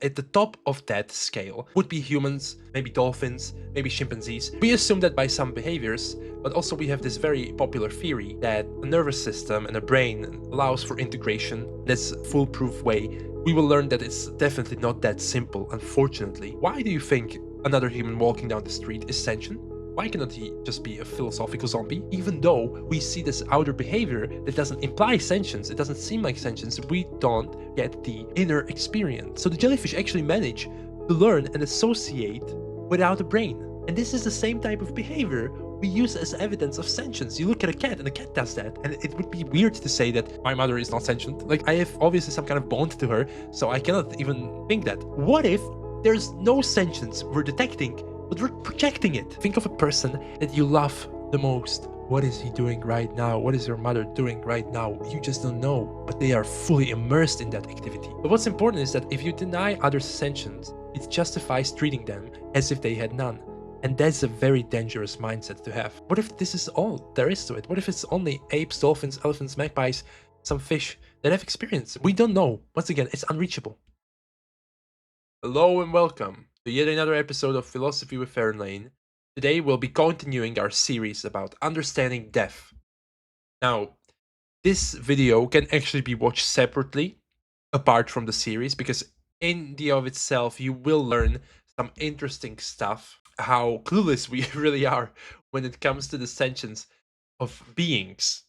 At the top of that scale would be humans, maybe dolphins, maybe chimpanzees. We assume that by some behaviors, but also we have this very popular theory that a nervous system and a brain allows for integration. That's a foolproof way. We will learn that it's definitely not that simple, unfortunately. Why do you think another human walking down the street is sentient? Why cannot he just be a philosophical zombie? Even though we see this outer behavior that doesn't imply sentience, it doesn't seem like sentience, we don't get the inner experience. So the jellyfish actually manage to learn and associate without a brain. And this is the same type of behavior we use as evidence of sentience. You look at a cat and a cat does that. And it would be weird to say that my mother is not sentient. Like, I have obviously some kind of bond to her, so I cannot even think that. What if there's no sentience we're detecting, but we're projecting it? Think of a person that you love the most. What is he doing right now? What is your mother doing right now? You just don't know, but they are fully immersed in that activity. But what's important is that if you deny others sentience, it justifies treating them as if they had none. And that's a very dangerous mindset to have. What if this is all there is to it? What if it's only apes, dolphins, elephants, magpies, some fish that have experience? We don't know. Once again, it's unreachable. Hello and welcome to yet another episode of Philosophy with Fair and Lane. Today we'll be continuing our series about understanding death. Now, this video can actually be watched separately, apart from the series, because in the of itself you will learn some interesting stuff, how clueless we really are when it comes to the sentience of beings.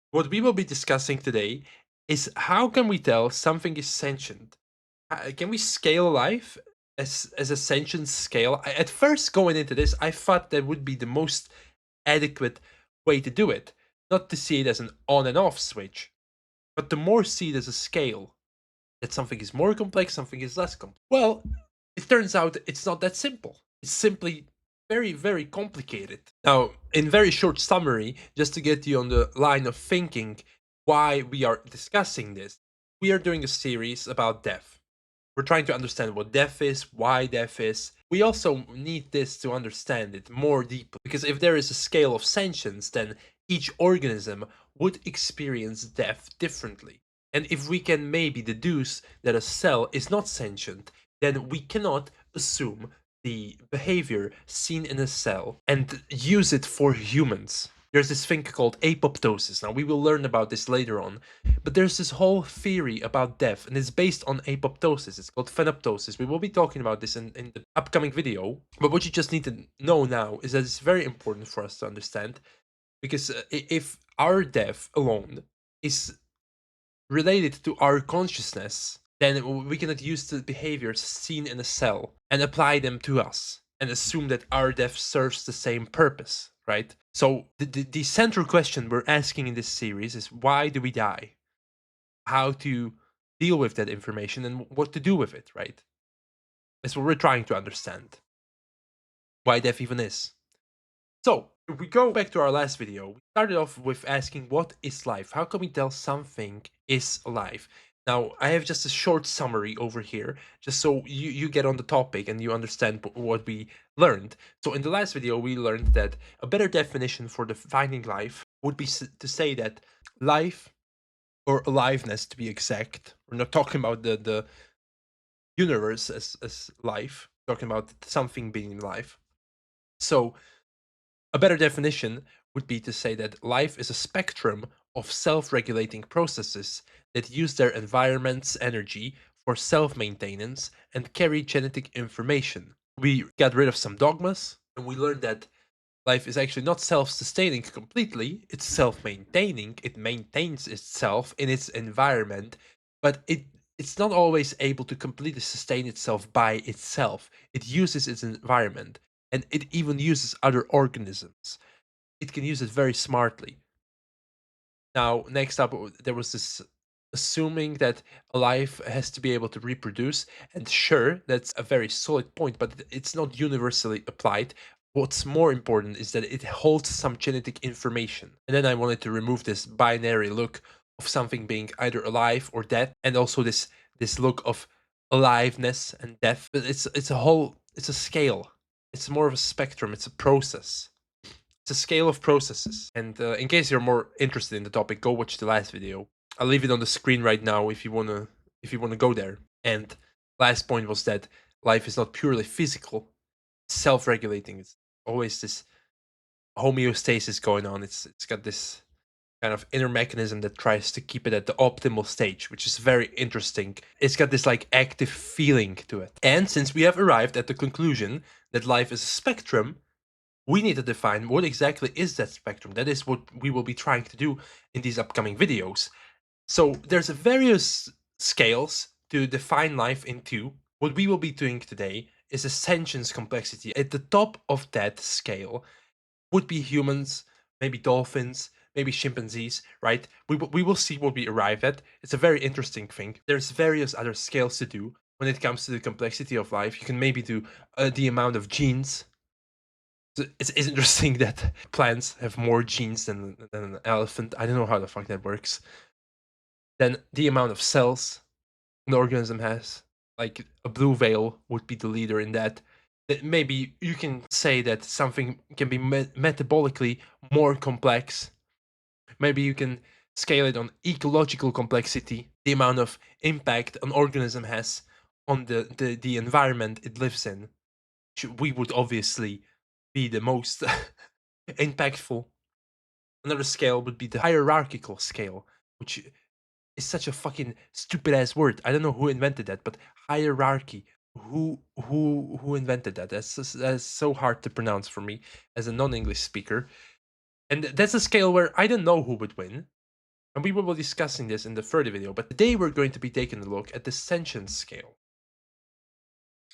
What we will be discussing today is how can we tell something is sentient? Can we scale life as a sentient scale? At first, going into this, I thought that would be the most adequate way to do it. Not to see it as an on and off switch, but to more see it as a scale. That something is more complex, something is less complex. Well, it turns out it's not that simple. It's simply very, very complicated. Now, in very short summary, just to get you on the line of thinking why we are discussing this, we are doing a series about death. We're trying to understand what death is, why death is. We also need this to understand it more deeply, because if there is a scale of sentience, then each organism would experience death differently. And if we can maybe deduce that a cell is not sentient, then we cannot assume the behavior seen in a cell and use it for humans. There's this thing called apoptosis. Now, we will learn about this later on, but there's this whole theory about death, and it's based on apoptosis. It's called phenoptosis. We will be talking about this in the upcoming video, but what you just need to know now is that it's very important for us to understand, because if our death alone is related to our consciousness, then we cannot use the behaviors seen in a cell and apply them to us and assume that our death serves the same purpose, right? So the central question we're asking in this series is, why do we die? How to deal with that information and what to do with it, right? That's what we're trying to understand. Why death even is. So, if we go back to our last video, we started off with asking, what is life? How can we tell something is alive? Now, I have just a short summary over here, just so you get on the topic and you understand what we learned. So in the last video, we learned that a better definition for defining life would be to say that life, or aliveness to be exact, we're not talking about the universe as life, we're talking about something being life. So a better definition would be to say that life is a spectrum of self-regulating processes that use their environment's energy for self-maintenance and carry genetic information. We got rid of some dogmas, and we learned that life is actually not self-sustaining completely, it's self-maintaining. It maintains itself in its environment, but it's not always able to completely sustain itself by itself. It uses its environment, and it even uses other organisms. It can use it very smartly. Now, next up, there was this assuming that a life has to be able to reproduce, and sure, that's a very solid point, but it's not universally applied. What's more important is that it holds some genetic information. And then I wanted to remove this binary look of something being either alive or dead, and also this look of aliveness and death. But it's a scale. It's more of a spectrum. It's a process. It's a scale of processes. And in case you're more interested in the topic, go watch the last video. I'll leave it on the screen right now if you wanna go there. And last point was that life is not purely physical, self-regulating. It's always this homeostasis going on. It's got this kind of inner mechanism that tries to keep it at the optimal stage, which is very interesting. It's got this like active feeling to it. And since we have arrived at the conclusion that life is a spectrum, we need to define what exactly is that spectrum. That is what we will be trying to do in these upcoming videos. So there's various scales to define life into. What we will be doing today is a sentience complexity. At the top of that scale would be humans, maybe dolphins, maybe chimpanzees, right? We will see what we arrive at. It's a very interesting thing. There's various other scales to do when it comes to the complexity of life. You can maybe do the amount of genes. So it's interesting that plants have more genes than an elephant. I don't know how the fuck that works. Then the amount of cells an organism has, like a blue whale would be the leader in that. That maybe you can say that something can be metabolically more complex. Maybe you can scale it on ecological complexity, the amount of impact an organism has on the environment it lives in. We would obviously be the most impactful. Another scale would be the hierarchical scale, which is such a fucking stupid ass word. I don't know who invented that, but hierarchy. Who invented that? That's so hard to pronounce for me as a non-English speaker. And that's a scale where I don't know who would win. And we will be discussing this in the further video, but today we're going to be taking a look at the sentience scale.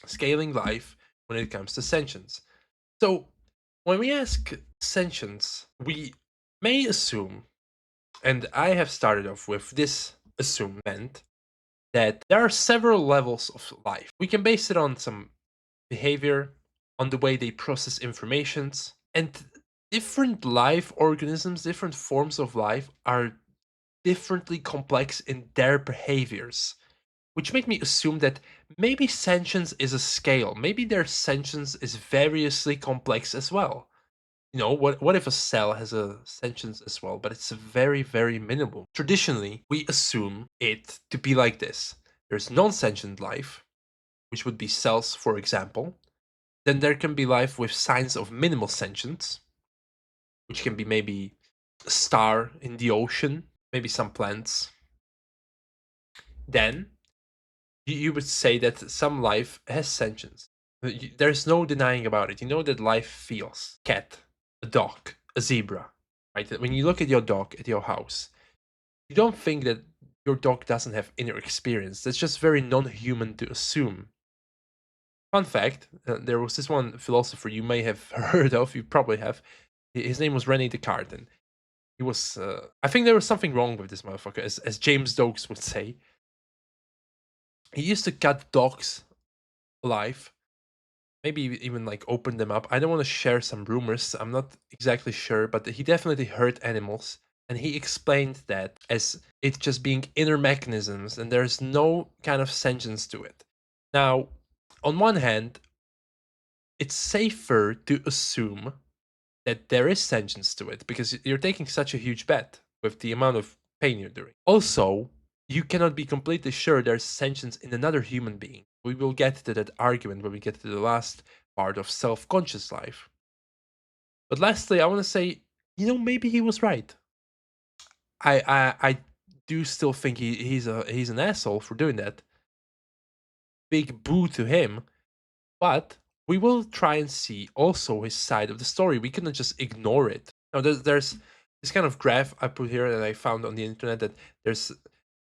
Scaling life when it comes to sentience. So when we ask sentience, we may assume, and I have started off with this assumption, that there are several levels of life. We can base it on some behavior, on the way they process informations, and different life organisms, different forms of life are differently complex in their behaviors, which make me assume that maybe sentience is a scale. Maybe their sentience is variously complex as well. You know, what if a cell has a sentience as well, but it's very, very minimal? Traditionally, we assume it to be like this. There's non-sentient life, which would be cells, for example. Then there can be life with signs of minimal sentience, which can be maybe a star in the ocean, maybe some plants. Then you would say that some life has sentience. There's no denying about it. You know that life feels. Cat, a dog, a zebra, right? When you look at your dog at your house, you don't think that your dog doesn't have inner experience. That's just very non-human to assume. Fun fact, there was this one philosopher you may have heard of, you probably have. His name was René Descartes, and he was, I think there was something wrong with this motherfucker, as James Stokes would say. He used to cut dogs alive, maybe even like open them up. I don't want to share some rumors, I'm not exactly sure, but he definitely hurt animals. And he explained that as it just being inner mechanisms and there's no kind of sentience to it. Now, on one hand, it's safer to assume that there is sentience to it because you're taking such a huge bet with the amount of pain you're doing. Also, you cannot be completely sure there's sentience in another human being. We will get to that argument when we get to the last part of self-conscious life. But lastly, I want to say, you know, maybe he was right. I do still think he's an asshole for doing that. Big boo to him. But we will try and see also his side of the story. We cannot just ignore it. Now, there's this kind of graph I put here that I found on the internet that there's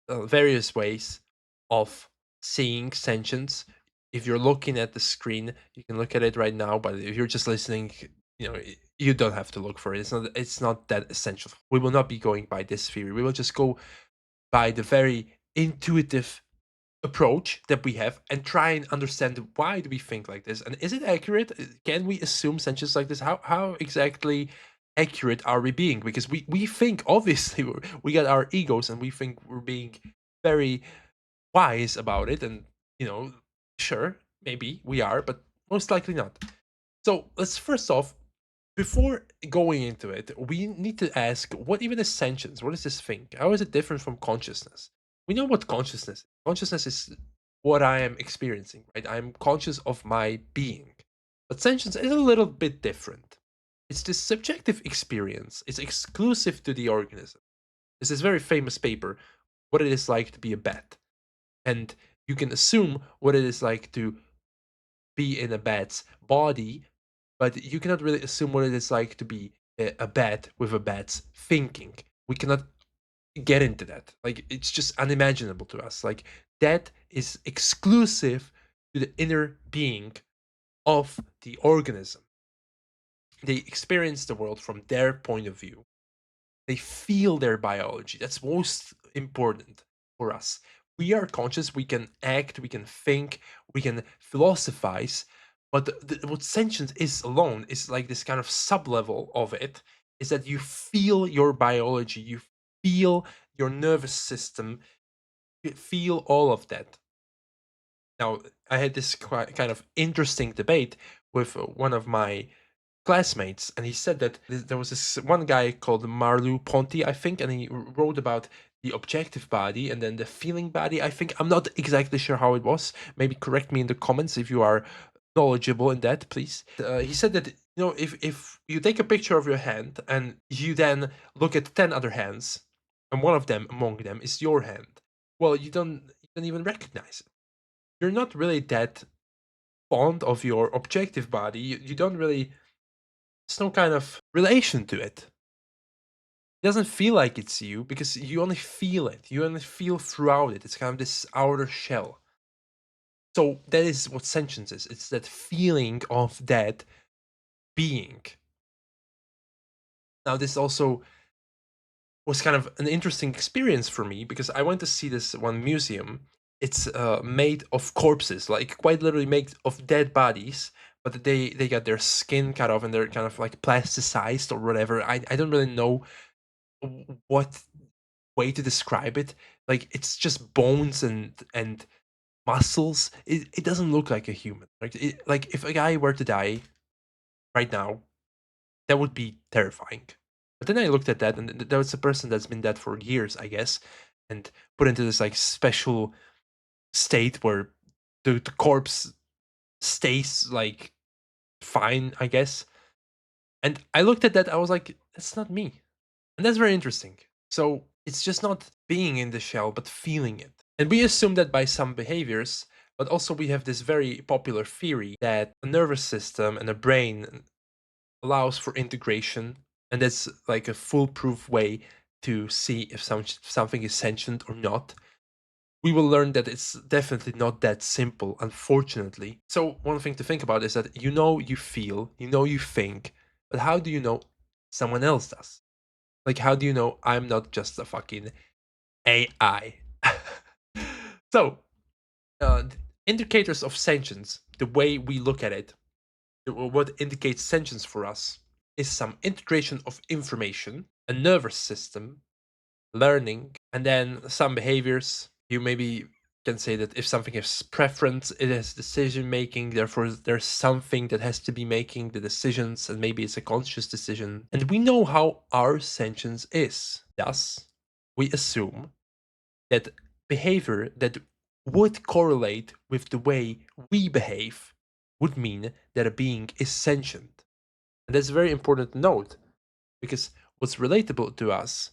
various ways of seeing sentience. If you're looking at the screen, you can look at it right now. But if you're just listening, you know, you don't have to look for it. It's not that essential. We will not be going by this theory. We will just go by the very intuitive approach that we have and try and understand why do we think like this, and is it accurate? Can we assume sentience like this? How exactly accurate are we being? Because we think obviously we got our egos and we think we're being very wise about it, and you know, sure, maybe we are, but most likely not. So let's first off, before going into it, we need to ask what even is sentience? What is this thing? How is it different from consciousness? We know what consciousness is. Consciousness is what I am experiencing, right? I'm conscious of my being. But sentience is a little bit different. It's this subjective experience. It's exclusive to the organism. There's this very famous paper, What It Is Like to Be a Bat. And you can assume what it is like to be in a bat's body, but you cannot really assume what it is like to be a bat with a bat's thinking. We cannot get into that. Like, it's just unimaginable to us. Like, that is exclusive to the inner being of the organism. They experience the world from their point of view. They feel their biology. That's most important for us. We are conscious, we can act, we can think, we can philosophize, but what sentience is alone is like this kind of sub level of it, is that you feel your biology, you feel your nervous system, you feel all of that. Now, I had this kind of interesting debate with one of my classmates, and he said that there was this one guy called Marlu Ponti, I think, and he wrote about the objective body and then the feeling body. I think I'm not exactly sure how it was. Maybe correct me in the comments if you are knowledgeable in that, please. He said that if you take a picture of your hand and you then look at 10 other hands, and one of them among them is your hand, well, you don't even recognize it. You're not really that fond of your objective body. You don't really, there's no kind of relation to it. It doesn't feel like it's you because you only feel it. You only feel throughout it. It's kind of this outer shell. So that is what sentience is. It's that feeling of that being. Now, this also was kind of an interesting experience for me because I went to see this one museum. It's made of corpses, like quite literally made of dead bodies, but they got their skin cut off and they're kind of like plasticized or whatever. I don't really know what way to describe it. Like, it's just bones and muscles. It doesn't look like a human. Like if a guy were to die right now, that would be terrifying. But then I looked at that, and there was a person that's been dead for years, I guess, and put into this like special state where the corpse stays like fine, I guess. And I looked at that, I was like, that's not me. And that's very interesting. So it's just not being in the shell, but feeling it. And we assume that by some behaviors, but also we have this very popular theory that a nervous system and a brain allows for integration. And that's like a foolproof way to see if something is sentient or not. We will learn that it's definitely not that simple, unfortunately. So one thing to think about is that you feel, you think, but how do you know someone else does? Like, how do you know I'm not just a fucking AI? So, indicators of sentience, the way we look at it, what indicates sentience for us, is some integration of information, a nervous system, learning, and then some behaviors. You maybe can say that if something has preference, it has decision making, therefore there's something that has to be making the decisions, and maybe it's a conscious decision. And we know how our sentience is. Thus, we assume that behavior that would correlate with the way we behave would mean that a being is sentient. And that's a very important note because what's relatable to us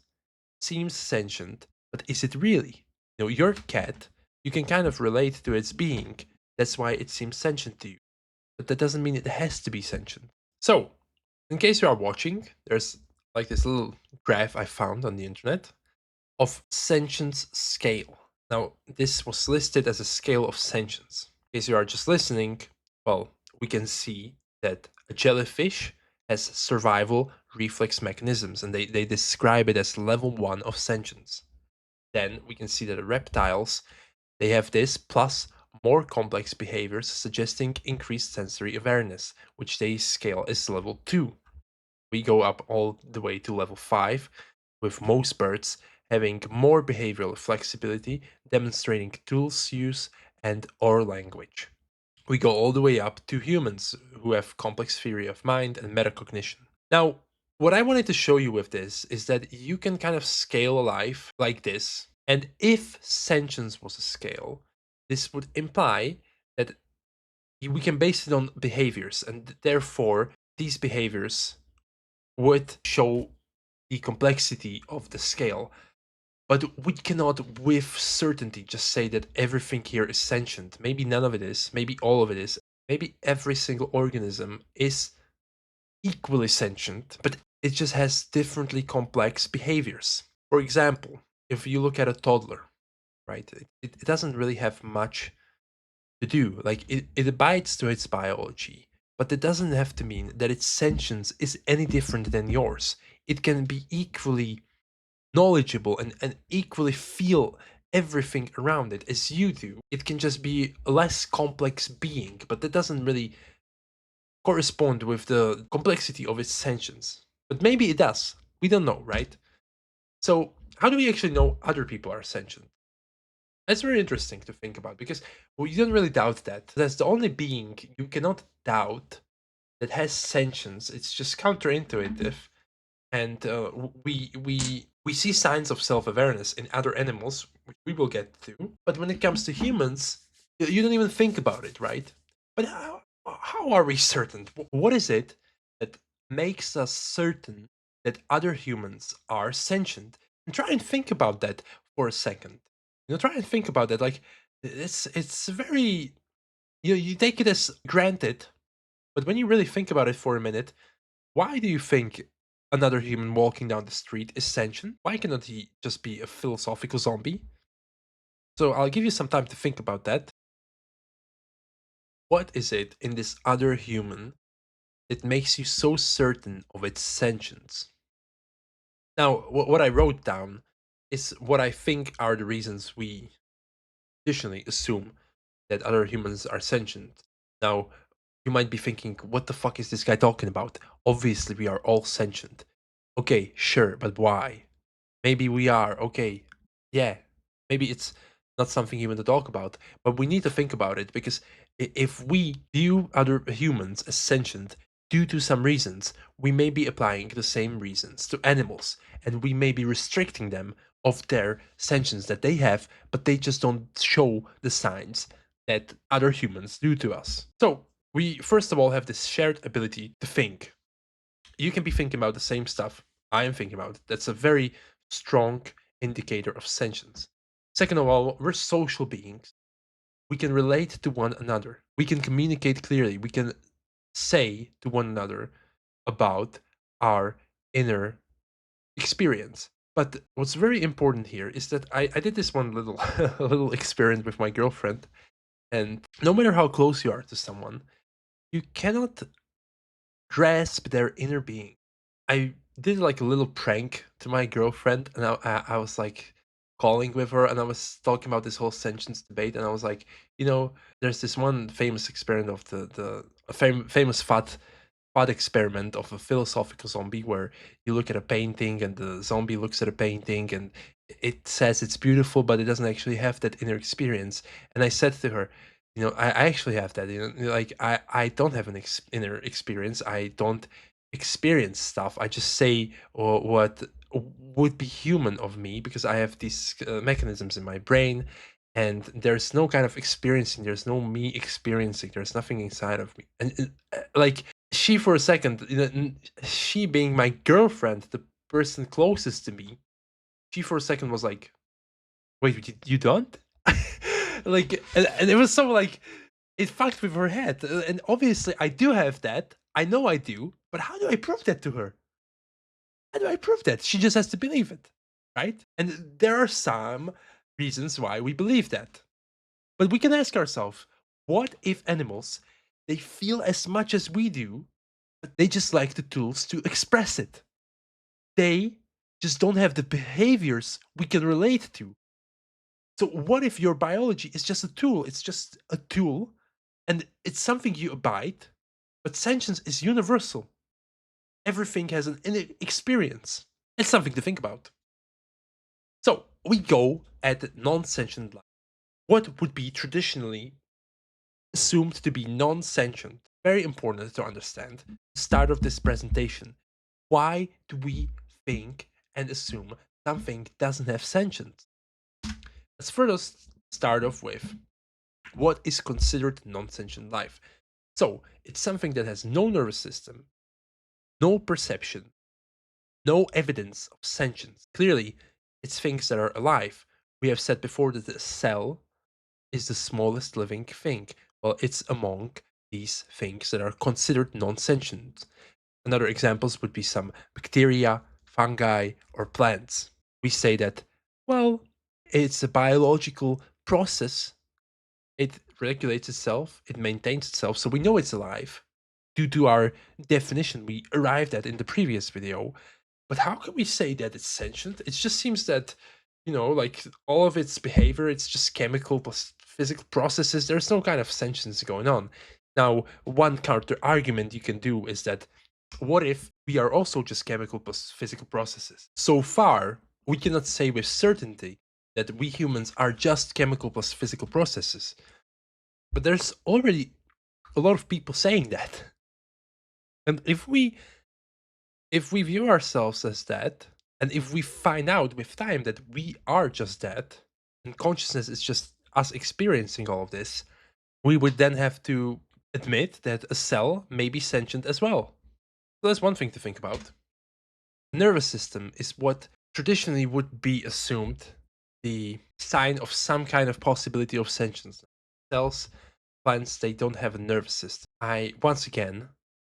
seems sentient, but is it really? Your cat, you can kind of relate to its being. That's why it seems sentient to you. But that doesn't mean it has to be sentient. So, in case you are watching, there's like this little graph I found on the internet of sentience scale. Now, this was listed as a scale of sentience. In case you are just listening, well, we can see that a jellyfish has survival reflex mechanisms, and they describe it as level 1 of sentience. Then we can see that the reptiles, they have this plus more complex behaviors suggesting increased sensory awareness, which they scale as level 2. We go up all the way to level 5, with most birds having more behavioral flexibility, demonstrating tools use and or language. We go all the way up to humans who have complex theory of mind and metacognition. Now, what I wanted to show you with this is that you can kind of scale a life like this. And if sentience was a scale, This would imply that we can base it on behaviors, and therefore these behaviors would show the complexity of the scale. But we cannot with certainty just say that everything here is sentient. Maybe none of it is, maybe all of it is, maybe every single organism is equally sentient, but it just has differently complex behaviors. For example, if you look at a toddler, right, it doesn't really have much to do. Like it abides to its biology, but it doesn't have to mean that its sentience is any different than yours. It can be equally knowledgeable and equally feel everything around it as you do. It can just be a less complex being, but that doesn't really correspond with the complexity of its sentience. But maybe it does. We don't know, right? So, how do we actually know other people are sentient? That's very interesting to think about because well, you don't really doubt that. That's the only being you cannot doubt that has sentience. It's just counterintuitive, and we see signs of self-awareness in other animals, which we will get to. But when it comes to humans, you don't even think about it, right? But how are we certain? What is it that makes us certain that other humans are sentient? And try and think about that for a second. Try and think about that. Like it's very you take it as granted, but when you really think about it for a minute, why do you think another human walking down the street is sentient? Why cannot he just be a philosophical zombie? So I'll give you some time to think about that. What is it in this other human that makes you so certain of its sentience? Now, what I wrote down is what I think are the reasons we additionally assume that other humans are sentient. Now, you might be thinking, what the fuck is this guy talking about? Obviously, we are all sentient. Okay, sure, but why? Maybe we are. Okay, yeah. Maybe it's not something even to talk about, but we need to think about it because if we view other humans as sentient due to some reasons, we may be applying the same reasons to animals, and we may be restricting them of their sentience that they have, but they just don't show the signs that other humans do to us. So, we first of all have this shared ability to think. You can be thinking about the same stuff I am thinking about. That's a very strong indicator of sentience. Second of all, we're social beings. We can relate to one another. We can communicate clearly. We can say to one another about our inner experience. But what's very important here is that I did this one little a little experiment with my girlfriend, and no matter how close you are to someone, you cannot grasp their inner being. I did like a little prank to my girlfriend, and I was like calling with her, and I was talking about this whole sentience debate, and I was like, there's this one famous experiment of the famous thought experiment of a philosophical zombie where you look at a painting and the zombie looks at a painting and it says it's beautiful, but it doesn't actually have that inner experience. And I said to her, I actually have that. Like I don't have an inner experience. I don't experience stuff. I just say what would be human of me because I have these mechanisms in my brain, and there's no kind of experiencing. There's no me experiencing. There's nothing inside of me. And like she for a second, she being my girlfriend, the person closest to me, she for a second was like, "Wait, you don't?" Like, and it was so like it fucked with her head. And obviously, I do have that. I know I do, but how do I prove that to her? How do I prove that? She just has to believe it, right? And there are some reasons why we believe that. But we can ask ourselves, what if animals they feel as much as we do, but they just like the tools to express it? They just don't have the behaviors we can relate to. So what if your biology is just a tool? It's just a tool and it's something you abide, but sentience is universal. Everything has an inner experience. It's something to think about. So we go at non-sentient life. What would be traditionally assumed to be non-sentient? Very important to understand. Start of this presentation. Why do we think and assume something doesn't have sentience? Let's first start off with what is considered non-sentient life. So it's something that has no nervous system, no perception, no evidence of sentience. Clearly, it's things that are alive. We have said before that the cell is the smallest living thing. Well, it's among these things that are considered non-sentient. Another examples would be some bacteria, fungi, or plants. We say that, well, it's a biological process. It regulates itself, it maintains itself, so we know it's alive due to our definition we arrived at in the previous video. But how can we say that it's sentient? It just seems that, like all of its behavior, it's just chemical plus physical processes. There's no kind of sentience going on. Now, one counter argument you can do is that what if we are also just chemical plus physical processes? So far, we cannot say with certainty that we humans are just chemical plus physical processes. But there's already a lot of people saying that. And if we view ourselves as that, and if we find out with time that we are just that, and consciousness is just us experiencing all of this, we would then have to admit that a cell may be sentient as well. So that's one thing to think about. The nervous system is what traditionally would be assumed the sign of some kind of possibility of sentience. Cells, plants, they don't have a nervous system. I, once again,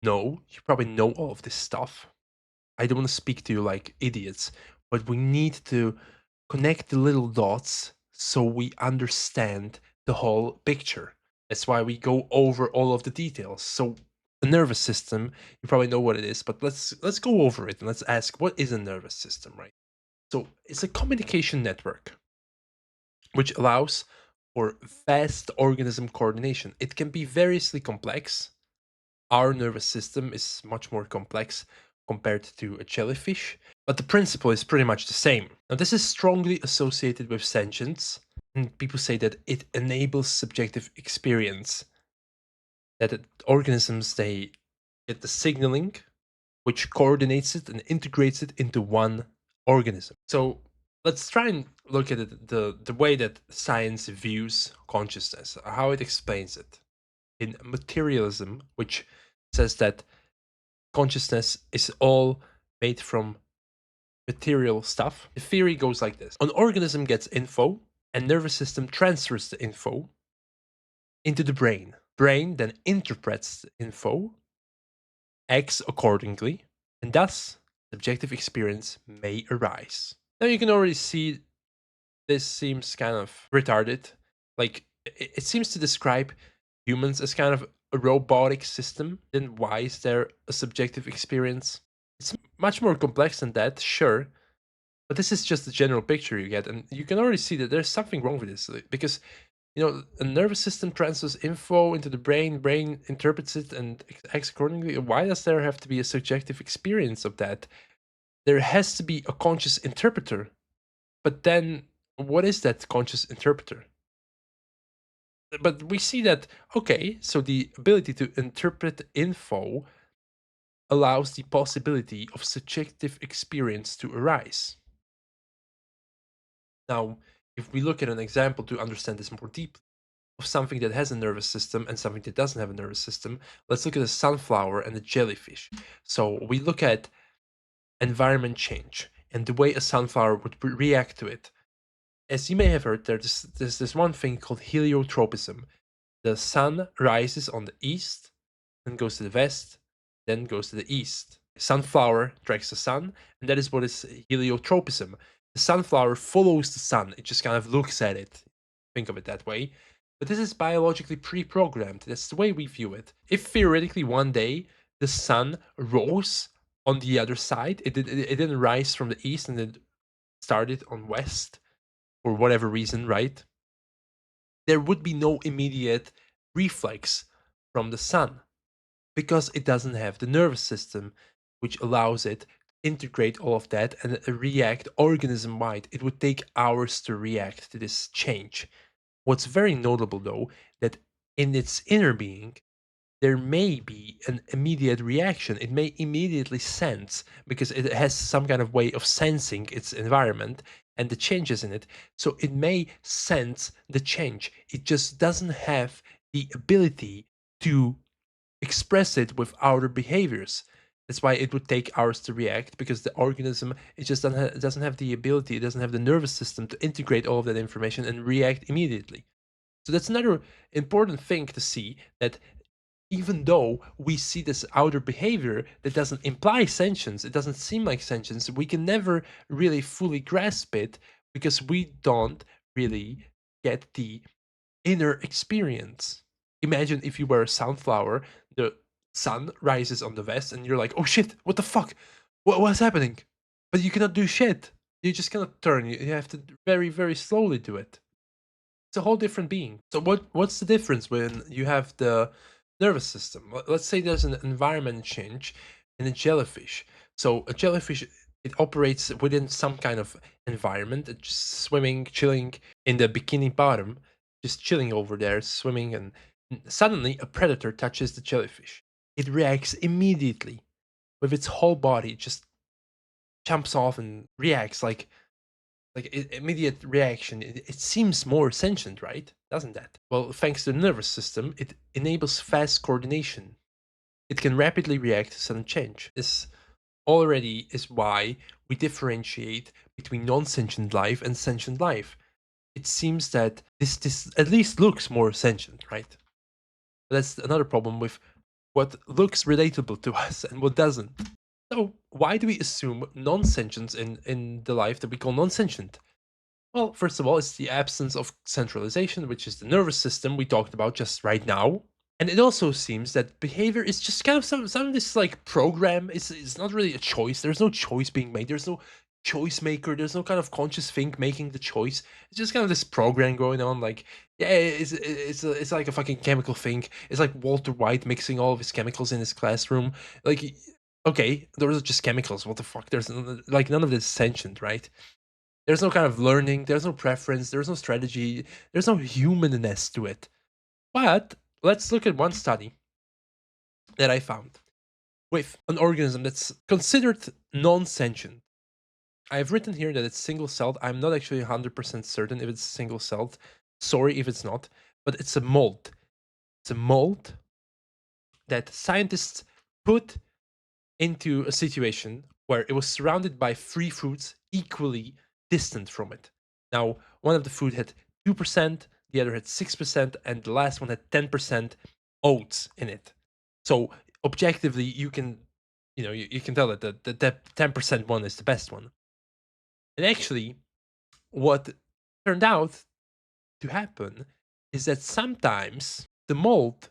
know, you probably know all of this stuff. I don't want to speak to you like idiots, but we need to connect the little dots so we understand the whole picture. That's why we go over all of the details. So the nervous system, you probably know what it is, but let's go over it and let's ask, what is a nervous system, right? So it's a communication network which allows for fast organism coordination. It can be variously complex. Our nervous system is much more complex compared to a jellyfish, but the principle is pretty much the same. Now, this is strongly associated with sentience, and people say that it enables subjective experience. That organisms, they get the signaling, which coordinates it and integrates it into one organism. So let's try and look at it, the way that science views consciousness, how it explains it. In materialism, which says that consciousness is all made from material stuff. The theory goes like this. An organism gets info, and nervous system transfers the info into the brain. Brain then interprets the info, acts accordingly, and thus subjective experience may arise. Now you can already see this seems kind of retarded. Like, it seems to describe humans as kind of a robotic system. Then why is there a subjective experience? It's much more complex than that, sure. But this is just the general picture you get. And you can already see that there's something wrong with this. Because, a nervous system transfers info into the brain, brain interprets it and acts accordingly. Why does there have to be a subjective experience of that? There has to be a conscious interpreter. But then, what is that conscious interpreter? But we see that, okay, so the ability to interpret info allows the possibility of subjective experience to arise. Now, if we look at an example to understand this more deeply, of something that has a nervous system and something that doesn't have a nervous system, let's look at a sunflower and a jellyfish. So we look at environment change and the way a sunflower would react to it. As you may have heard, there's this one thing called heliotropism. The sun rises on the east, then goes to the west, then goes to the east. Sunflower tracks the sun, and that is what is heliotropism. The sunflower follows the sun, it just kind of looks at it. Think of it that way. But this is biologically pre-programmed. That's the way we view it. If theoretically one day the sun rose on the other side, it didn't rise from the east and it started on west for whatever reason, right? There would be no immediate reflex from the sun because it doesn't have the nervous system which allows it to integrate all of that and react organism wide. It would take hours to react to this change. What's very notable though, that in its inner being, there may be an immediate reaction. It may immediately sense because it has some kind of way of sensing its environment and the changes in it. So it may sense the change. It just doesn't have the ability to express it with outer behaviors. That's why it would take hours to react, because the organism, it just doesn't have the ability, it doesn't have the nervous system to integrate all of that information and react immediately. So that's another important thing to see, that even though we see this outer behavior that doesn't imply sentience, it doesn't seem like sentience, we can never really fully grasp it because we don't really get the inner experience. Imagine if you were a sunflower, the sun rises on the west, and you're like, oh shit, what the fuck? What's happening? But you cannot do shit. You just cannot turn. You have to very, very slowly do it. It's a whole different being. So what's the difference when you have the nervous system? Let's say there's an environment change in a jellyfish. So a jellyfish, it operates within some kind of environment, just swimming, chilling in the bikini bottom, just chilling over there, swimming, and suddenly a predator touches the jellyfish. It reacts immediately with its whole body, just jumps off and reacts like immediate reaction. It seems more sentient, right? Doesn't that? Well, thanks to the nervous system, it enables fast coordination. It can rapidly react to sudden change. This already is why we differentiate between non-sentient life and sentient life. It seems that this at least looks more sentient, right? But that's another problem with what looks relatable to us and what doesn't. So why do we assume non-sentience in the life that we call non-sentient? Well, first of all, it's the absence of centralization, which is the nervous system we talked about just right now. And it also seems that behavior is just kind of some of this like program. It's not really a choice. There's no choice being made. There's no choice maker. There's no kind of conscious thing making the choice. It's just kind of this program going on. Like, yeah, it's like a fucking chemical thing. It's like Walter White mixing all of his chemicals in his classroom. Like, okay, those are just chemicals. What the fuck? There's like none of this is sentient, right? There's no kind of learning, there's no preference, there's no strategy, there's no humanness to it. But let's look at one study that I found with an organism that's considered non sentient. I have written here that it's single celled. I'm not actually 100% certain if it's single celled. Sorry if it's not, but it's a mold. It's a mold that scientists put into a situation where it was surrounded by three fruits equally distant from it. Now, one of the fruit had 2%, the other had 6%, and the last one had 10% oats in it. So objectively, you can, you can tell that the 10% one is the best one. And actually, what turned out to happen is that sometimes the mold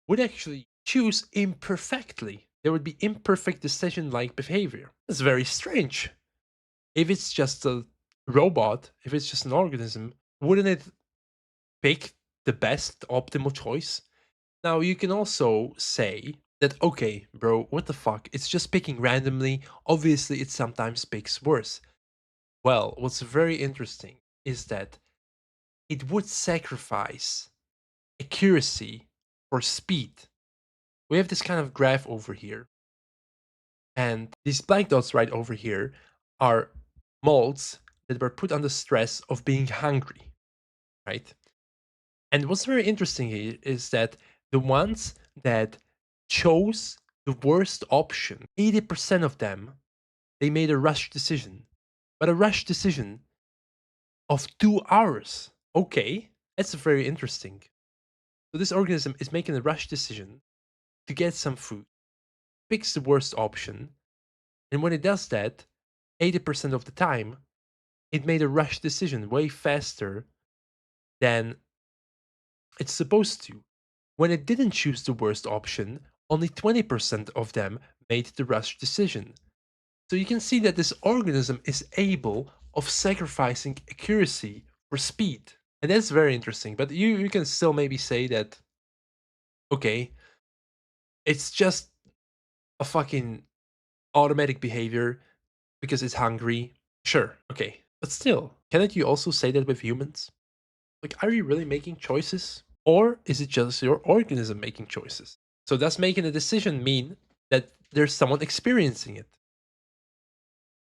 would actually choose imperfectly. There would be imperfect decision like behavior. It's very strange. If it's just a robot, if it's just an organism, wouldn't it pick the best optimal choice? Now, you can also say that, okay, bro, what the fuck? It's just picking randomly. Obviously, it sometimes picks worse. Well, what's very interesting is that it would sacrifice accuracy for speed. We have this kind of graph over here, and these black dots right over here are molds that were put under stress of being hungry, right? And what's very interesting here is that the ones that chose the worst option, 80% of them, they made a rush decision. But a rush decision of 2 hours. Okay, that's very interesting. So this organism is making a rush decision to get some food, picks the worst option, and when it does that, 80% of the time, it made a rush decision way faster than it's supposed to. When it didn't choose the worst option, only 20% of them made the rush decision. So you can see that this organism is able of sacrificing accuracy for speed. And that's very interesting. But you can still maybe say that, okay, it's just a fucking automatic behavior because it's hungry. Sure, okay. But still, cannot you also say that with humans? Like, are you really making choices? Or is it just your organism making choices? So does making a decision mean that there's someone experiencing it?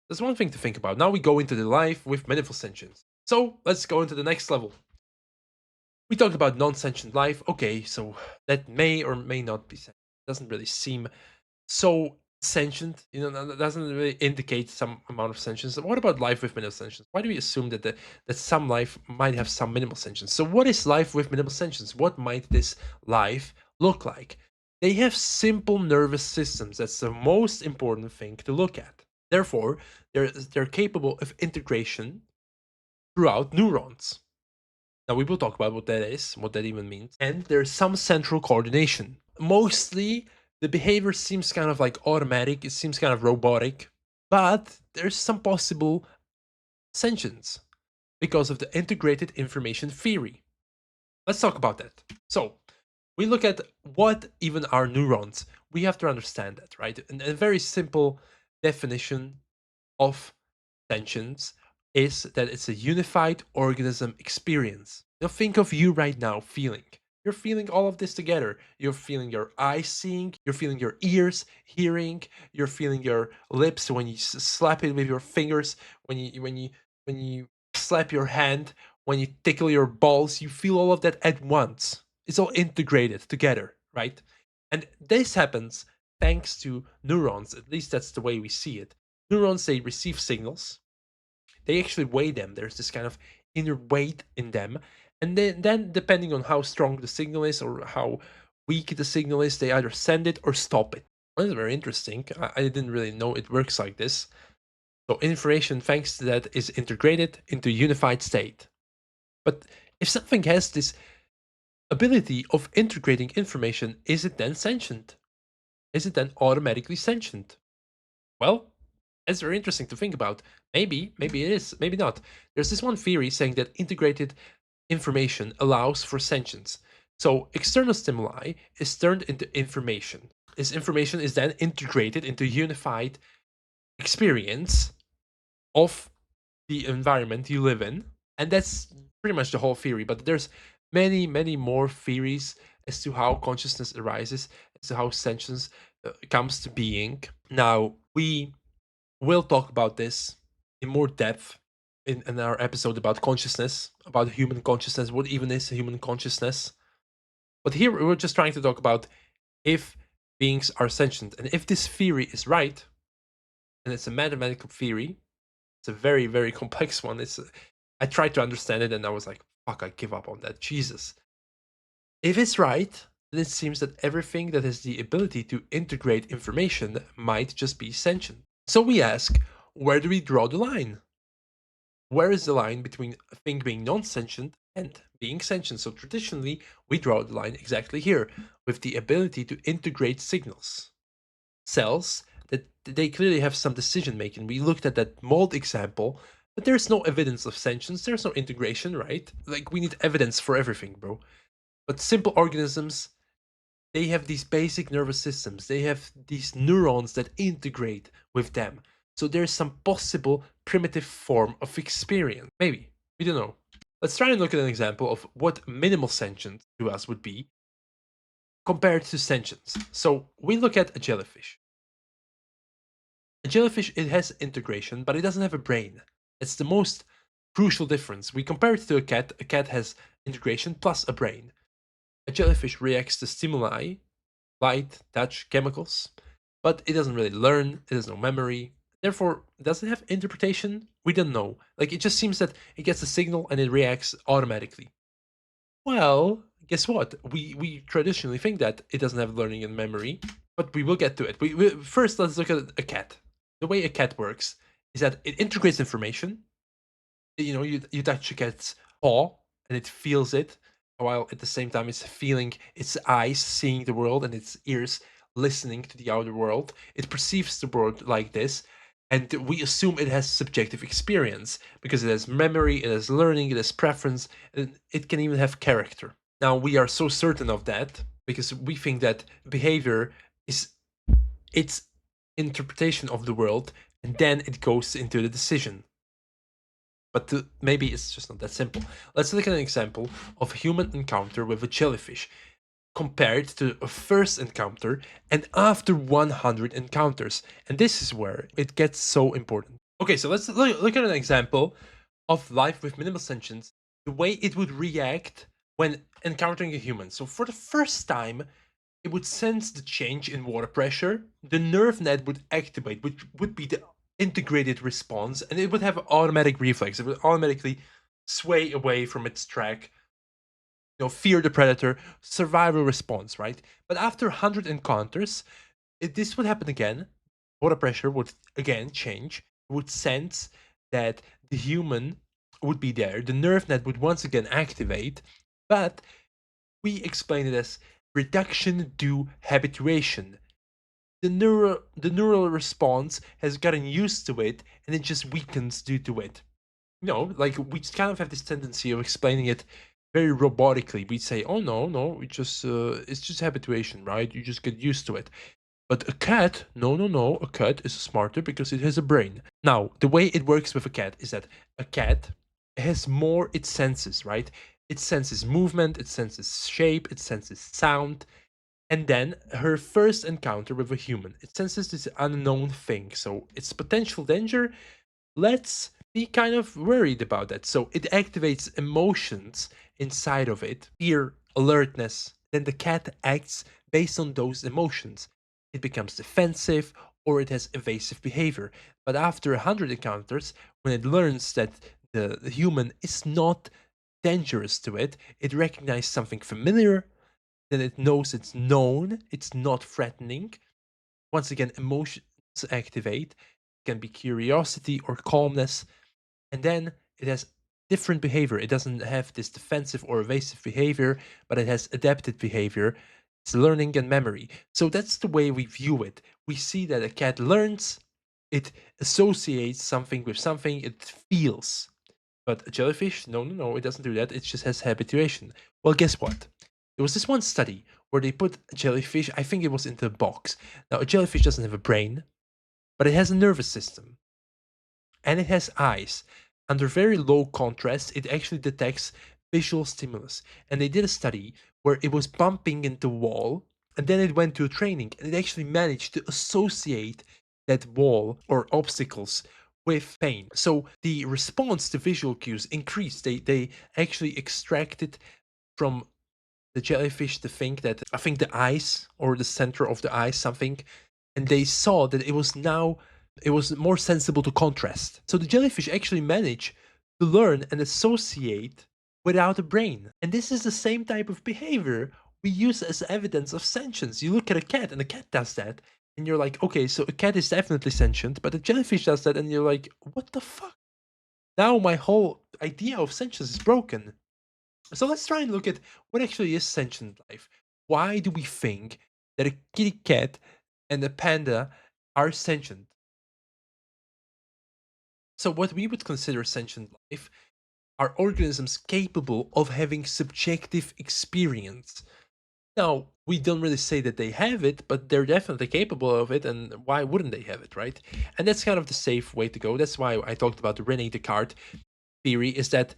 That's one thing to think about. Now we go into the life with meaningful sentience. So let's go into the next level. We talked about non-sentient life. Okay, so that may or may not be sentient. Doesn't really seem so sentient. That doesn't really indicate some amount of sentience. What about life with minimal sentience? Why do we assume that some life might have some minimal sentience? So what is life with minimal sentience? What might this life look like? They have simple nervous systems. That's the most important thing to look at. Therefore, they're capable of integration throughout neurons. Now we will talk about what that is, what that even means. And there's some central coordination. Mostly the behavior seems kind of like automatic, it seems kind of robotic, but there's some possible sentience because of the integrated information theory. Let's talk about that. So we look at what even are neurons. We have to understand that, right? And a very simple definition of sentience is that it's a unified organism experience. Now think of you right now feeling. You're feeling all of this together. You're feeling your eyes seeing, you're feeling your ears hearing, you're feeling your lips when you slap it with your fingers, when you slap your hand, when you tickle your balls, you feel all of that at once. It's all integrated together, right? And this happens thanks to neurons. At least that's the way we see it. Neurons, they receive signals, they actually weigh them. There's this kind of inner weight in them. And then depending on how strong the signal is or how weak the signal is, they either send it or stop it. Well, that's very interesting. I didn't really know it works like this. So information, thanks to that, is integrated into a unified state. But if something has this ability of integrating information, is it then sentient? Is it then automatically sentient? Well, it's very interesting to think about. Maybe it is, maybe not. There's this one theory saying that integrated information allows for sentience. So external stimuli is turned into information. This information is then integrated into a unified experience of the environment you live in. And that's pretty much the whole theory. But there's many, many more theories as to how consciousness arises, as to how sentience comes to being. Now, we'll talk about this in more depth in our episode about consciousness, about human consciousness, what even is human consciousness. But here we're just trying to talk about if beings are sentient. And if this theory is right, and it's a mathematical theory, it's a very, very complex one. I tried to understand it and I was like, fuck, I give up on that. Jesus. If it's right, then it seems that everything that has the ability to integrate information might just be sentient. So we ask, where do we draw the line? Where is the line between a thing being non-sentient and being sentient? So traditionally, we draw the line exactly here, with the ability to integrate signals. Cells, that they clearly have some decision making. We looked at that mold example, but there's no evidence of sentience, there's no integration, right? Like, we need evidence for everything, bro. But simple organisms, they have these basic nervous systems. They have these neurons that integrate with them. So there's some possible primitive form of experience. Maybe. We don't know. Let's try and look at an example of what minimal sentience to us would be compared to sentience. So we look at a jellyfish. A jellyfish, it has integration, but it doesn't have a brain. It's the most crucial difference. We compare it to a cat. A cat has integration plus a brain. A jellyfish reacts to stimuli, light, touch, chemicals, but it doesn't really learn, it has no memory. Therefore, does it have interpretation? We don't know. Like, it just seems that it gets a signal and it reacts automatically. Well, guess what? We traditionally think that it doesn't have learning and memory, but we will get to it. First, let's look at a cat. The way a cat works is that it integrates information. You touch a cat's paw and it feels it, while at the same time it's feeling its eyes seeing the world and its ears listening to the outer world. It perceives the world like this, and we assume it has subjective experience because it has memory, it has learning, it has preference, and it can even have character. Now, we are so certain of that because we think that behavior is its interpretation of the world, and then it goes into the decision. But maybe it's just not that simple. Let's look at an example of a human encounter with a jellyfish compared to a first encounter and after 100 encounters. And this is where it gets so important. Okay, so let's look at an example of life with minimal sentience, the way it would react when encountering a human. So for the first time, it would sense the change in water pressure, the nerve net would activate, which would be the integrated response, and it would have an automatic reflex. It would automatically sway away from its track, fear the predator, survival response, right? But after 100 encounters, this would happen again. Water pressure would again change. It would sense that the human would be there. The nerve net would once again activate, but we explain it as reduction due habituation. The neural response has gotten used to it, and it just weakens due to it. Like we just kind of have this tendency of explaining it very robotically. We say, "Oh no, no, we just it's just habituation, right? You just get used to it." But a cat, no, no, no, a cat is smarter because it has a brain. Now, the way it works with a cat is that a cat has more it senses, right? It senses movement, it senses shape, it senses sound, and then her first encounter with a human, it senses this unknown thing. So it's potential danger. Let's be kind of worried about that. So it activates emotions inside of it, fear, alertness. Then the cat acts based on those emotions. It becomes defensive or it has evasive behavior. But after 100 encounters, when it learns that the human is not dangerous to it, it recognizes something familiar, then it knows it's known, it's not threatening. Once again, emotions activate. It can be curiosity or calmness, and then it has different behavior. It doesn't have this defensive or evasive behavior, but it has adaptive behavior. It's learning and memory. So that's the way we view it. We see that a cat learns, it associates something with something, it feels. But a jellyfish, no, no, no, it doesn't do that. It just has habituation. Well, guess what? There was this one study where they put a jellyfish, I think it was into a box. Now, a jellyfish doesn't have a brain, but it has a nervous system and it has eyes. Under very low contrast, it actually detects visual stimulus. And they did a study where it was bumping into a wall, and then it went to a training, and it actually managed to associate that wall or obstacles with pain. So the response to visual cues increased. They actually extracted from the jellyfish to think that, I think, the eyes or the center of the eye something, and they saw that it was more sensible to contrast. So the jellyfish actually managed to learn and associate without a brain. And this is the same type of behavior we use as evidence of sentience. You look at a cat and a cat does that, and you're like, okay, so a cat is definitely sentient, but a jellyfish does that, and you're like, what the fuck? Now my whole idea of sentience is broken. So let's try and look at what actually is sentient life. Why do we think that a kitty cat and a panda are sentient? So, what we would consider sentient life are organisms capable of having subjective experience. Now, we don't really say that they have it, but they're definitely capable of it, and why wouldn't they have it, right? And that's kind of the safe way to go. That's why I talked about the Rene Descartes theory, is that,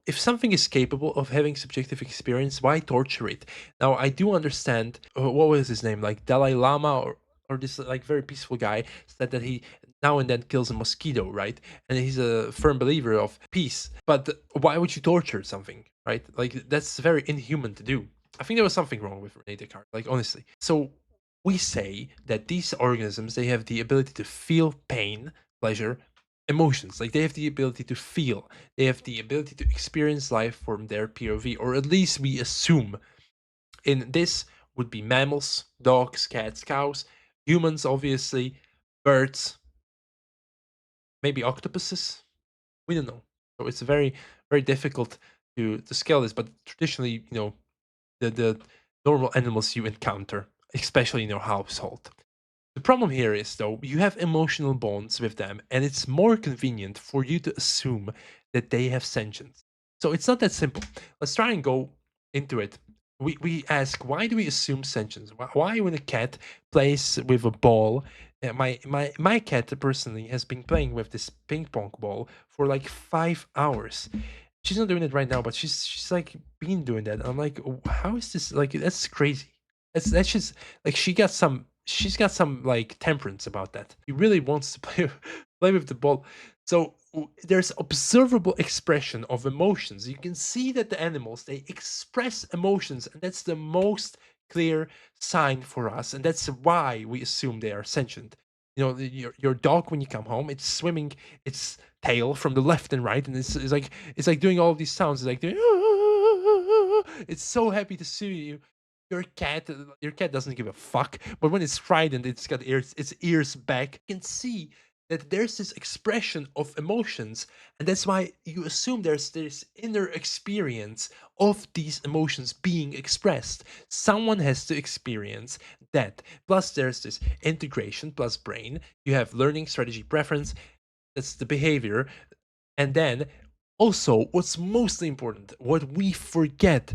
if something is capable of having subjective experience, why torture it? Now, I do understand, what was his name, like Dalai Lama, or this like very peaceful guy, said that he now and then kills a mosquito, right? And he's a firm believer of peace. But why would you torture something, right? Like, that's very inhuman to do. I think there was something wrong with Rene Descartes, like, honestly. So we say that these organisms, they have the ability to feel pain, pleasure, emotions. Like, they have the ability to feel, they have the ability to experience life from their POV, or at least we assume. In this would be mammals, dogs, cats, cows, humans, obviously, birds, maybe octopuses. We don't know. So it's very, very difficult to scale this. But traditionally, the normal animals you encounter, especially in your household. The problem here is, though, you have emotional bonds with them, and it's more convenient for you to assume that they have sentience. So it's not that simple. Let's try and go into it. We ask, why do we assume sentience? Why, when a cat plays with a ball, my cat personally has been playing with this ping pong ball for like 5 hours. She's not doing it right now, but she's like been doing that. I'm like, how is this? Like, that's crazy. That's just like she's got some like temperance about that. He really wants to play play with the ball. So there's observable expression of emotions. You can see that the animals, they express emotions, and that's the most clear sign for us, and that's why we assume they are sentient. You know, your dog, when you come home, it's swimming its tail from the left and right, and it's like doing all these sounds. It's like doing, it's so happy to see you. Your cat doesn't give a fuck, but when it's frightened, it's got its ears back. You can see that there's this expression of emotions, and that's why you assume there's this inner experience of these emotions being expressed. Someone has to experience that. Plus there's this integration plus brain. You have learning, strategy, preference. That's the behavior. And then also, what's mostly important, what we forget,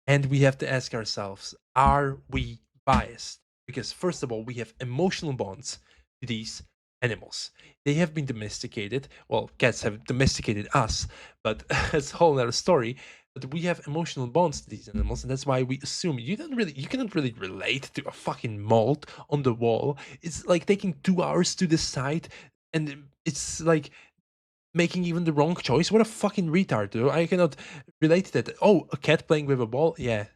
and we have to ask ourselves, are we biased? Because, first of all, we have emotional bonds to these animals. They have been domesticated. Well, cats have domesticated us, but that's a whole other story. But we have emotional bonds to these animals, and that's why we assume you cannot really relate to a fucking mold on the wall. It's like taking 2 hours to decide, and it's like making even the wrong choice. What a fucking retard, dude. I cannot relate to that. Oh, a cat playing with a ball? Yeah,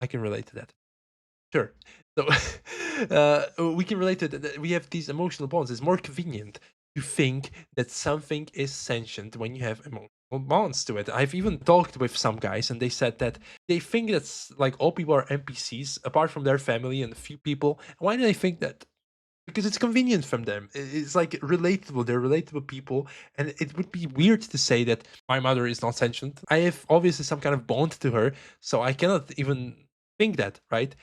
I can relate to that. Sure. So we can relate to that. We have these emotional bonds. It's more convenient to think that something is sentient when you have emotional bonds to it. I've even talked with some guys, and they said that they think that's like all people are NPCs apart from their family and a few people. Why do they think that? Because it's convenient from them. It's like relatable. They're relatable people, and it would be weird to say that my mother is not sentient. I have obviously some kind of bond to her, so I cannot even think that, right?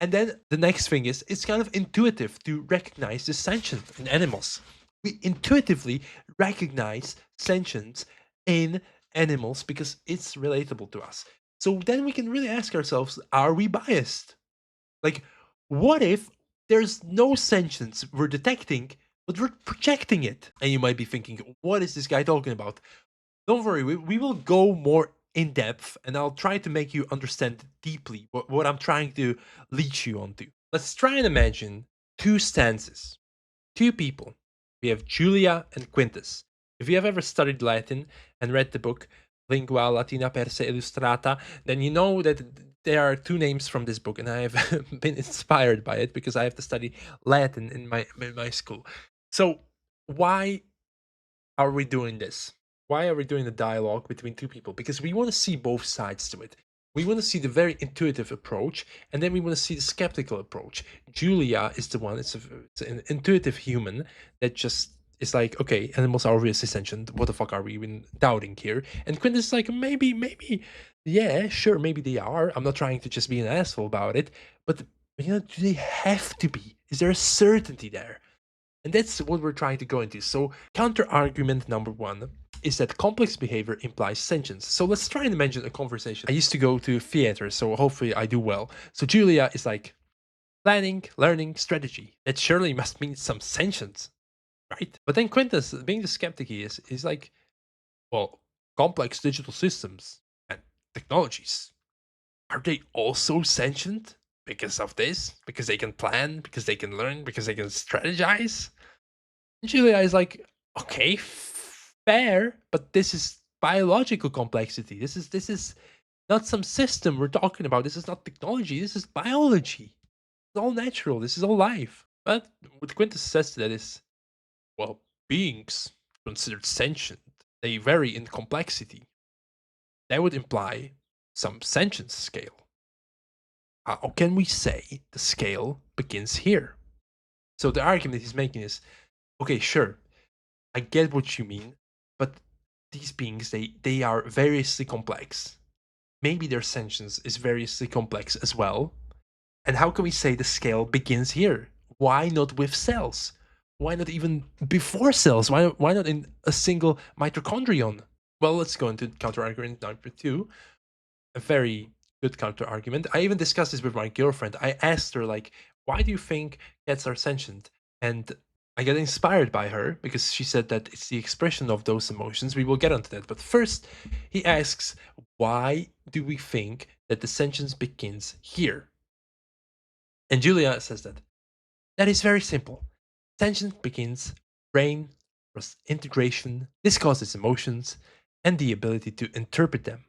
And then the next thing is it's kind of intuitive to recognize the sentient in animals. We intuitively recognize sentience in animals because it's relatable to us. So then we can really ask ourselves, are we biased? Like, what if there's no sentience we're detecting, but we're projecting it? And you might be thinking, what is this guy talking about? Don't worry, we will go more in depth, and I'll try to make you understand deeply what I'm trying to lead you onto. Let's try and imagine two stances, two people. We have Julia and Quintus. If you have ever studied Latin and read the book Lingua Latina per se illustrata, then you know that there are two names from this book, and I have been inspired by it because I have to study Latin in my school. So why are we doing this? Why are we doing the dialogue between two people? Because we want to see both sides to it. We want to see the very intuitive approach, and then we want to see the skeptical approach. Julia is the one, it's an intuitive human that just is like, okay, animals are obviously sentient. What the fuck are we even doubting here? And Quintus is like, maybe, yeah, sure, maybe they are. I'm not trying to just be an asshole about it, but do they have to be? Is there a certainty there? And that's what we're trying to go into. So, counter argument number one is that complex behavior implies sentience. So, let's try and imagine a conversation. I used to go to theater, so hopefully I do well. So, Julia is like, planning, learning, strategy. That surely must mean some sentience, right? But then Quintus, being the skeptic he is like, well, complex digital systems and technologies, are they also sentient because of this? Because they can plan, because they can learn, because they can strategize? Julia is like, okay, fair, but this is biological complexity. This is not some system we're talking about. This is not technology. This is biology. It's all natural. This is all life. But what Quintus says to that is, well, beings considered sentient, they vary in complexity. That would imply some sentience scale. How can we say the scale begins here? So the argument he's making is, okay, sure, I get what you mean, but these beings, they are variously complex. Maybe their sentience is variously complex as well. And how can we say the scale begins here? Why not with cells? Why not even before cells? Why not in a single mitochondrion? Well, let's go into counter argument number two. A very good counter argument. I even discussed this with my girlfriend. I asked her, like, why do you think cats are sentient? And I get inspired by her because she said that it's the expression of those emotions. We will get onto that. But first, he asks, why do we think that the sentience begins here? And Julia says that is very simple. Sentience begins brain, plus integration. This causes emotions and the ability to interpret them.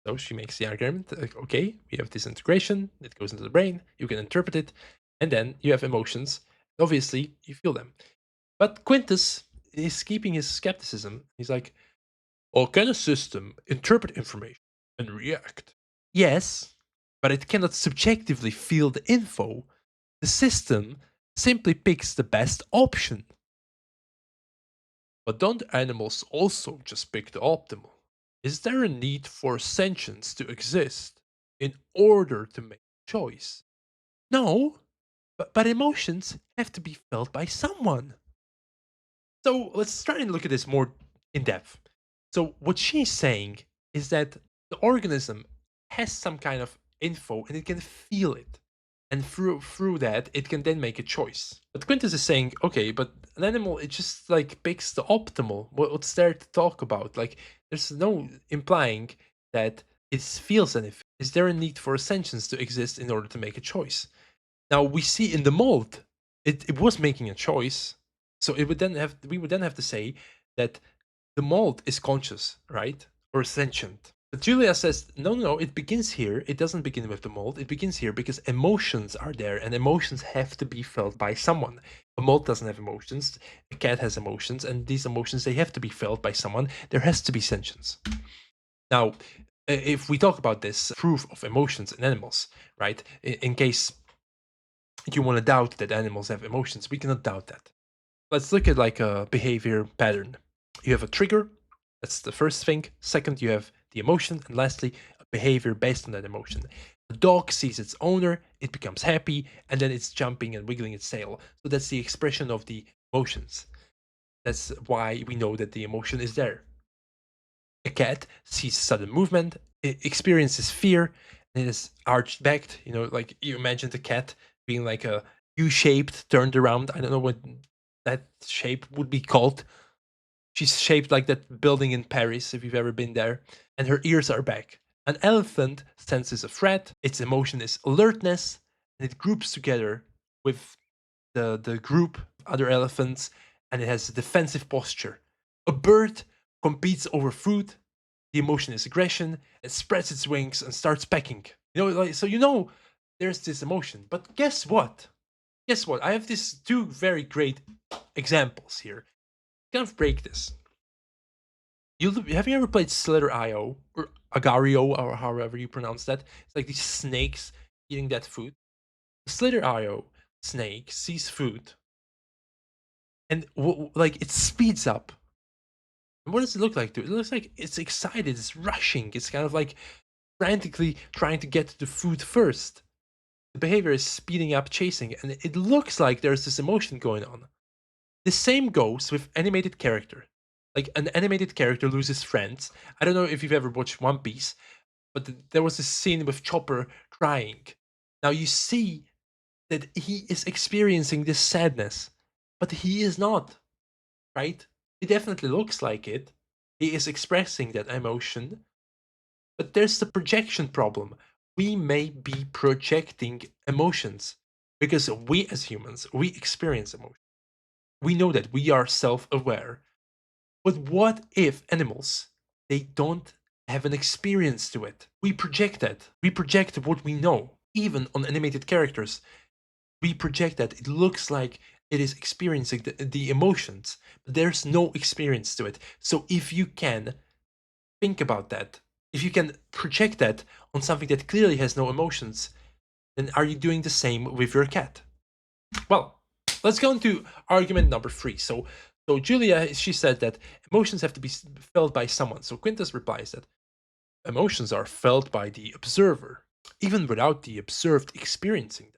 So she makes the argument, like, okay, we have this integration, it goes into the brain, you can interpret it, and then you have emotions. Obviously, you feel them. But Quintus is keeping his skepticism. He's like, or can a system interpret information and react? Yes, but it cannot subjectively feel the info. The system simply picks the best option. But don't animals also just pick the optimal? Is there a need for sentience to exist in order to make a choice? No, but emotions have to be felt by someone. So let's try and look at this more in depth. So what she's saying is that the organism has some kind of info and it can feel it. And through that, it can then make a choice. But Quintus is saying, okay, but an animal, it just like picks the optimal. What's there to talk about? Like, there's no implying that it feels anything. Is there a need for a sentience to exist in order to make a choice? Now we see in the mold, it was making a choice. So it would then have we would then have to say that the mold is conscious, right? Or sentient. But Julia says, no, no, it begins here. It doesn't begin with the mold. It begins here because emotions are there, and emotions have to be felt by someone. A mold doesn't have emotions. A cat has emotions, and these emotions, they have to be felt by someone. There has to be sentience. Now, if we talk about this proof of emotions in animals, right? In case you want to doubt that animals have emotions, we cannot doubt that. Let's look at like a behavior pattern. You have a trigger, that's the first thing. Second, you have the emotion, and lastly, a behavior based on that emotion. The dog sees its owner, it becomes happy, and then it's jumping and wiggling its tail. So that's the expression of the emotions. That's why we know that the emotion is there. A cat sees sudden movement, it experiences fear, and it is arched back. You know, like you imagine the cat being like a U-shaped, turned around. I don't know what that shape would be called. She's shaped like that building in Paris, if you've ever been there, and her ears are back. An elephant senses a threat, its emotion is alertness, and it groups together with the group of other elephants, and it has a defensive posture. A bird competes over food, the emotion is aggression, it spreads its wings and starts pecking. You know, like, so you know there's this emotion. But guess what? Guess what? I have these two very great examples here. Kind of break this. Have you ever played Slither.io or Agario or however you pronounce that? It's like these snakes eating that food. Slither.io snake sees food and like it speeds up. And what does it look like? It looks like it's excited, it's rushing, it's kind of like frantically trying to get to the food first. The behavior is speeding up, chasing, and it looks like there's this emotion going on. The same goes with animated character. Like an animated character loses friends. I don't know if you've ever watched One Piece, but there was this scene with Chopper crying. Now you see that he is experiencing this sadness, but he is not, right? It definitely looks like it. He is expressing that emotion, but there's the projection problem. We may be projecting emotions because we as humans, we experience emotion. We know that we are self-aware. But what if animals, they don't have an experience to it? We project that. We project what we know. Even on animated characters, we project that it looks like it is experiencing the emotions, but there's no experience to it. So if you can think about that, if you can project that on something that clearly has no emotions, then are you doing the same with your cat? Well, let's go into argument number 3. So Julia, she said that emotions have to be felt by someone. So Quintus replies that emotions are felt by the observer, even without the observed experiencing them.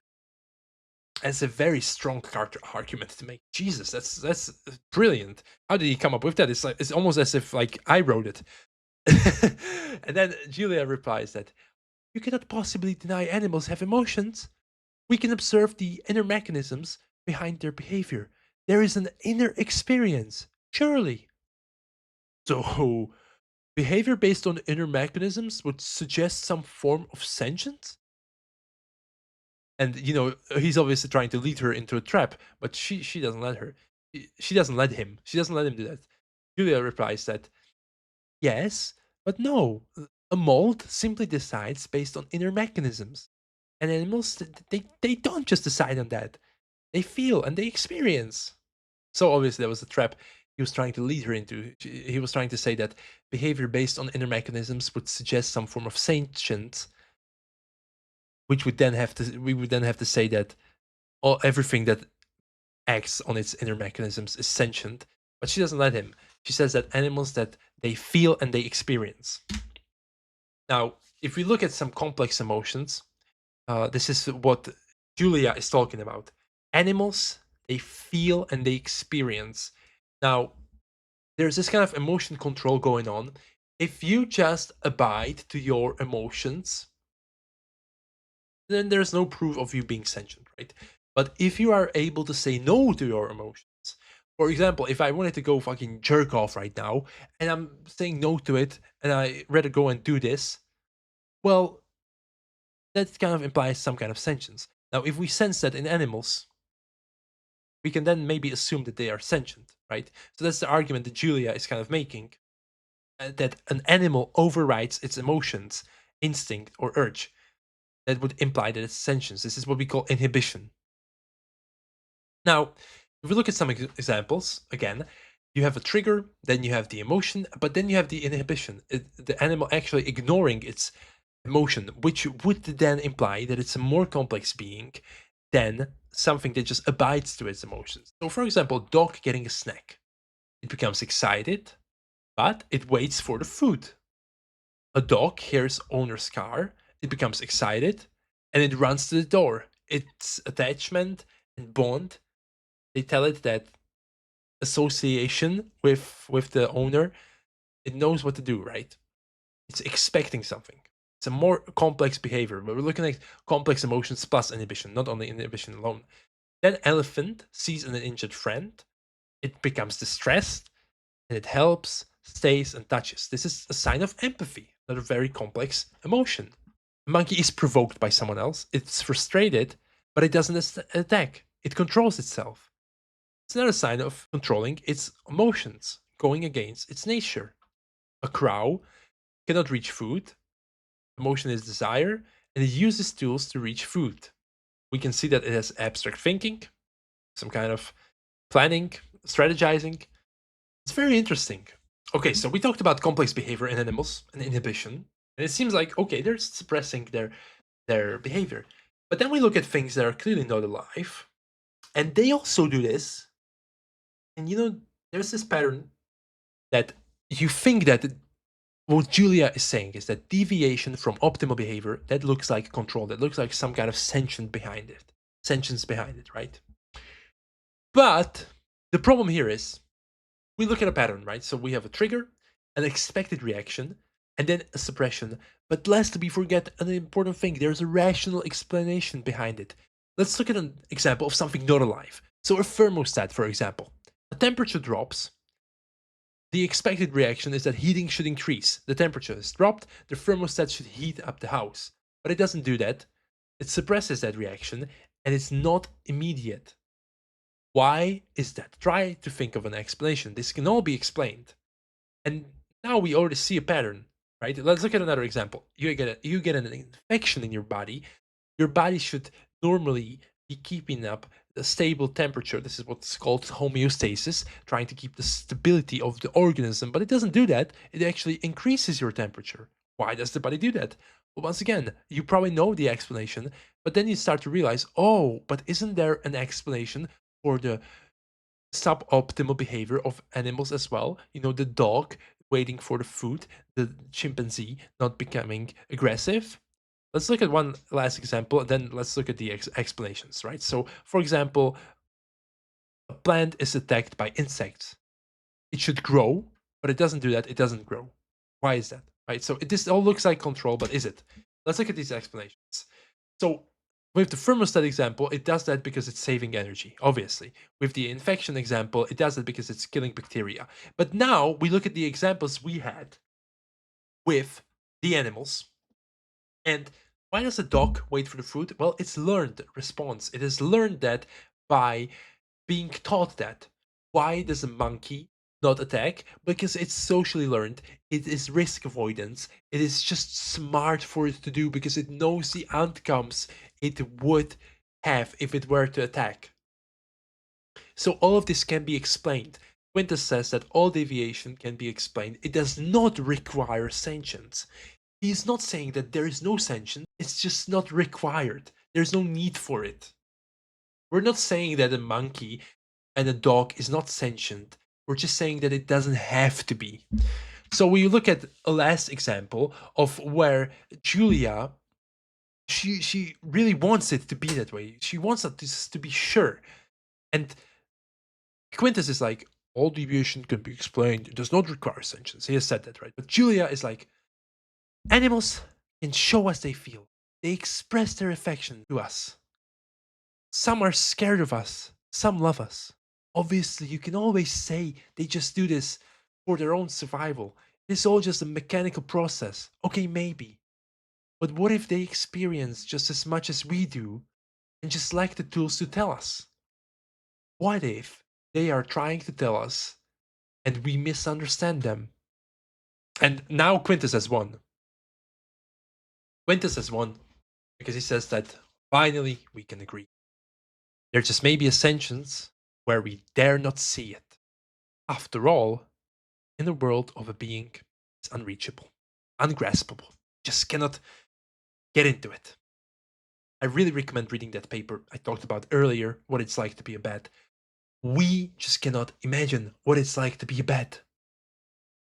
That's a very strong argument to make. Jesus, that's brilliant. How did he come up with that? It's almost as if like I wrote it. And then Julia replies that you cannot possibly deny animals have emotions. We can observe the inner mechanisms behind their behavior. There is an inner experience, surely. So, behavior based on inner mechanisms would suggest some form of sentience? And, you know, he's obviously trying to lead her into a trap, but she doesn't let her. she doesn't let him. She doesn't let him do that. Julia replies that yes, but no. A mold simply decides based on inner mechanisms, and animals they don't just decide on that. They feel and they experience. So obviously that was a trap he was trying to lead her into. He was trying to say that behavior based on inner mechanisms would suggest some form of sentience, which would then have to we would then have to say that everything that acts on its inner mechanisms is sentient. But she doesn't let him. She says that animals that they feel and they experience. Now, if we look at some complex emotions, this is what Julia is talking about. Animals, they feel and they experience. Now, there's this kind of emotion control going on. If you just abide to your emotions, then there's no proof of you being sentient, right? But if you are able to say no to your emotions, for example, if I wanted to go fucking jerk off right now and I'm saying no to it and I rather go and do this, well, that kind of implies some kind of sentience. Now, if we sense that in animals, we can then maybe assume that they are sentient, right? So that's the argument that Julia is kind of making, that an animal overrides its emotions, instinct, or urge. That would imply that it's sentience. This is what we call inhibition. Now, if we look at some examples, again, you have a trigger, then you have the emotion, but then you have the inhibition. The animal actually ignoring its emotion, which would then imply that it's a more complex being than something that just abides to its emotions. So, for example, dog getting a snack. It becomes excited, but it waits for the food. A dog hears owner's car, it becomes excited, and it runs to the door. Its attachment and bond, they tell it that association with the owner, it knows what to do, right? It's expecting something. It's a more complex behavior, but we're looking at complex emotions plus inhibition, not only inhibition alone. Then elephant sees an injured friend, it becomes distressed, and it helps, stays, and touches. This is a sign of empathy, not a very complex emotion. A monkey is provoked by someone else, it's frustrated, but it doesn't attack. It controls itself. It's another sign of controlling its emotions, going against its nature. A crow cannot reach food. Emotion is desire, and it uses tools to reach food. We can see that it has abstract thinking, some kind of planning, strategizing. It's very interesting. Okay, so we talked about complex behavior in animals and inhibition, and it seems like okay, they're suppressing their behavior. But then we look at things that are clearly not alive, and they also do this. And there's this pattern that you think that what Julia is saying is that deviation from optimal behavior that looks like control, that looks like some kind of sentience behind it, right? But the problem here is we look at a pattern, right? So we have a trigger, an expected reaction, and then a suppression. But lest we forget an important thing, there's a rational explanation behind it. Let's look at an example of something not alive. So a thermostat, for example. A temperature drops. The expected reaction is that heating should increase. The temperature is dropped, the thermostat should heat up the house. But it doesn't do that. It suppresses that reaction, and it's not immediate. Why is that? Try to think of an explanation. This can all be explained. And now we already see a pattern, right? Let's look at another example. You get an infection in your body. Your body should normally be keeping up a stable temperature. This is what's called homeostasis, trying to keep the stability of the organism, but it doesn't do that. It actually increases your temperature. Why does the body do that? Well, once again, you probably know the explanation, but then you start to realize, oh, but isn't there an explanation for the suboptimal behavior of animals as well? The dog waiting for the food, the chimpanzee not becoming aggressive. Let's look at one last example, and then let's look at the explanations, right? So, for example, a plant is attacked by insects. It should grow, but it doesn't do that. It doesn't grow. Why is that? Right? So, this all looks like control, but is it? Let's look at these explanations. So, with the thermostat example, it does that because it's saving energy, obviously. With the infection example, it does that because it's killing bacteria. But now we look at the examples we had with the animals. And why does a dog wait for the food? Well, it's learned response. It has learned that by being taught that. Why does a monkey not attack? Because it's socially learned. It is risk avoidance. It is just smart for it to do because it knows the outcomes it would have if it were to attack. So all of this can be explained. Quintus says that all deviation can be explained. It does not require sentience. He's not saying that there is no sentience, it's just not required. There's no need for it. We're not saying that a monkey and a dog is not sentient. We're just saying that it doesn't have to be. So we look at a last example of where Julia, she really wants it to be that way. She wants us to be sure. And Quintus is like, all deviation can be explained. It does not require sentience. He has said that, right? But Julia is like, animals can show us they feel. They express their affection to us. Some are scared of us. Some love us. Obviously, you can always say they just do this for their own survival. It's all just a mechanical process. Okay, maybe. But what if they experience just as much as we do and just lack the tools to tell us? What if they are trying to tell us and we misunderstand them? And now Quintus has won. Quintus has won because he says that finally we can agree. There just may be a sentience where we dare not see it. After all, in the world of a being, it's unreachable, ungraspable. Just cannot get into it. I really recommend reading that paper I talked about earlier, what it's like to be a bat. We just cannot imagine what it's like to be a bat.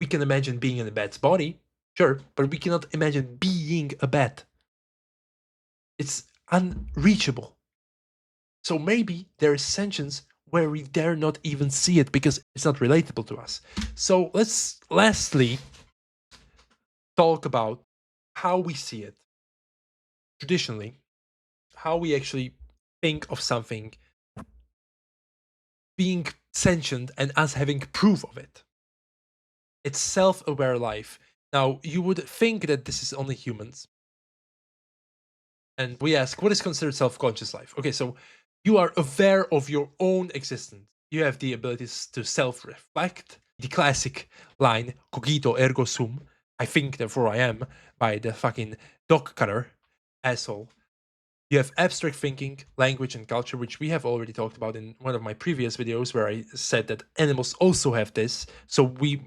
We can imagine being in a bat's body, sure, but we cannot imagine being a bat. It's unreachable. So maybe there is sentience where we dare not even see it because it's not relatable to us. So let's lastly talk about how we see it traditionally, how we actually think of something being sentient and us having proof of it. It's self-aware life. Now, you would think that this is only humans. And we ask, what is considered self-conscious life? Okay, so you are aware of your own existence. You have the abilities to self-reflect. The classic line, cogito ergo sum, I think therefore I am, by the fucking dog cutter asshole. You have abstract thinking, language, and culture, which we have already talked about in one of my previous videos where I said that animals also have this, so we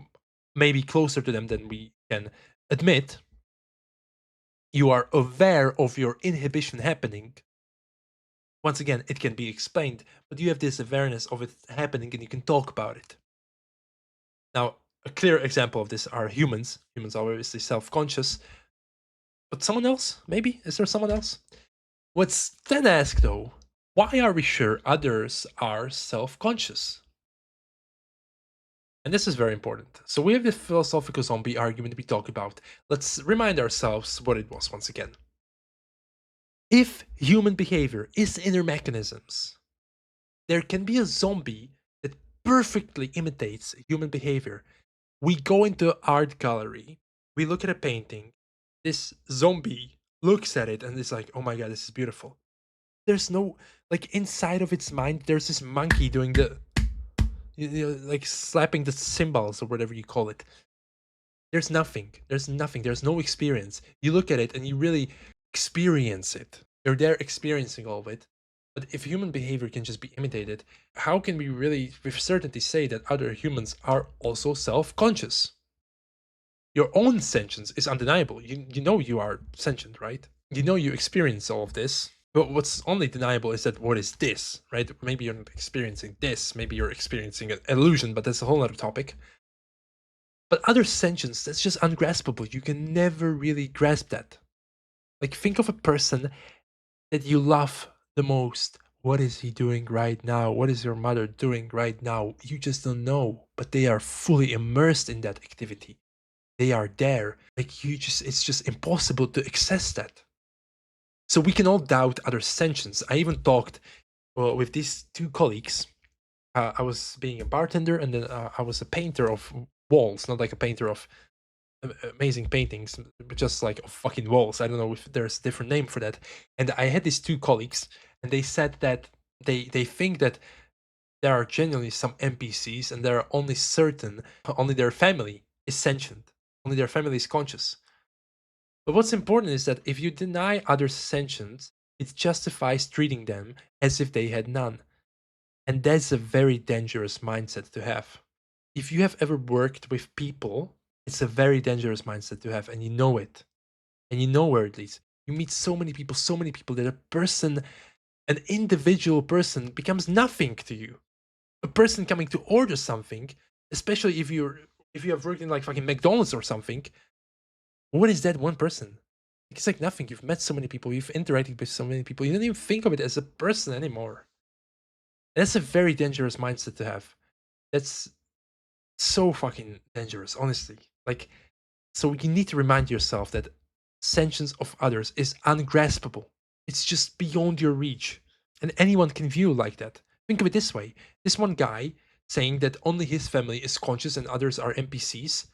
may be closer to them than we can admit. You are aware of your inhibition happening. Once again, it can be explained, but you have this awareness of it happening and you can talk about it. Now, a clear example of this are humans. Humans are obviously self-conscious. But someone else? Maybe? Is there someone else? What's then asked though, why are we sure others are self-conscious? And this is very important. So we have the philosophical zombie argument we talked about. Let's remind ourselves what it was once again. If human behavior is inner mechanisms, there can be a zombie that perfectly imitates human behavior. We go into an art gallery, we look at a painting, this zombie looks at it and is like, oh my god, this is beautiful. There's no, like, inside of its mind, there's this monkey doing the, like slapping the cymbals or whatever you call it. There's nothing. There's nothing. There's no experience. You look at it and you really experience it. You're there experiencing all of it. But if human behavior can just be imitated, how can we really with certainty say that other humans are also self-conscious? Your own sentience is undeniable. You know you are sentient, right? You know you experience all of this. But what's only deniable is that what is this, right? Maybe you're not experiencing this. Maybe you're experiencing an illusion, but that's a whole other topic. But other sentience, that's just ungraspable. You can never really grasp that. Like, think of a person that you love the most. What is he doing right now? What is your mother doing right now? You just don't know, but they are fully immersed in that activity. They are there. Like, it's just impossible to access that. So we can all doubt other sentience. I even talked with these two colleagues. I was being a bartender, and then I was a painter of walls, not like a painter of amazing paintings, but just like of fucking walls. I don't know if there's a different name for that. And I had these two colleagues, and they said that they think that there are genuinely some NPCs, and there are only their family is sentient, only their family is conscious. But what's important is that if you deny others sentience, it justifies treating them as if they had none. And that's a very dangerous mindset to have. If you have ever worked with people, it's a very dangerous mindset to have, and you know it. And you know where it leads. You meet so many people that a person, an individual person, becomes nothing to you. A person coming to order something, especially if you have worked in like fucking McDonald's or something, what is that one person? It's like nothing. You've met so many people, you've interacted with so many people, you don't even think of it as a person anymore. That's a very dangerous mindset to have. That's so fucking dangerous, honestly. Like, so you need to remind yourself that sentience of others is ungraspable. It's just beyond your reach. And anyone can view like that. Think of it this way. This one guy saying that only his family is conscious and others are NPCs.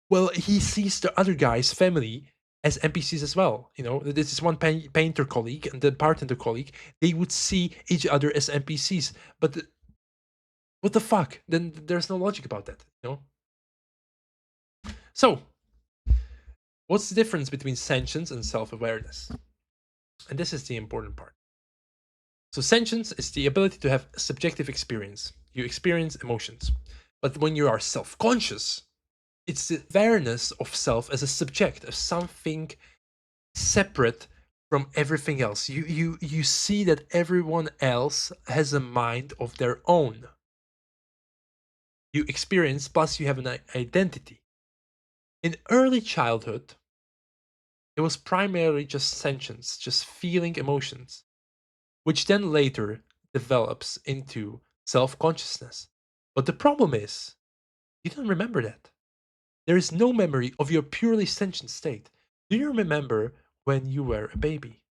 Well, he sees the other guy's family as NPCs as well. You know, this is one painter colleague and the bartender colleague. They would see each other as NPCs. But what the fuck? Then there's no logic about that, you know? So, what's the difference between sentience and self awareness? And this is the important part. So, sentience is the ability to have subjective experience. You experience emotions. But when you are self conscious, it's the awareness of self as a subject, as something separate from everything else. You see that everyone else has a mind of their own. You experience, plus you have an identity. In early childhood, it was primarily just sentience, just feeling emotions, which then later develops into self consciousness. But the problem is, you don't remember that. There is no memory of your purely sentient state. Do you remember when you were a baby?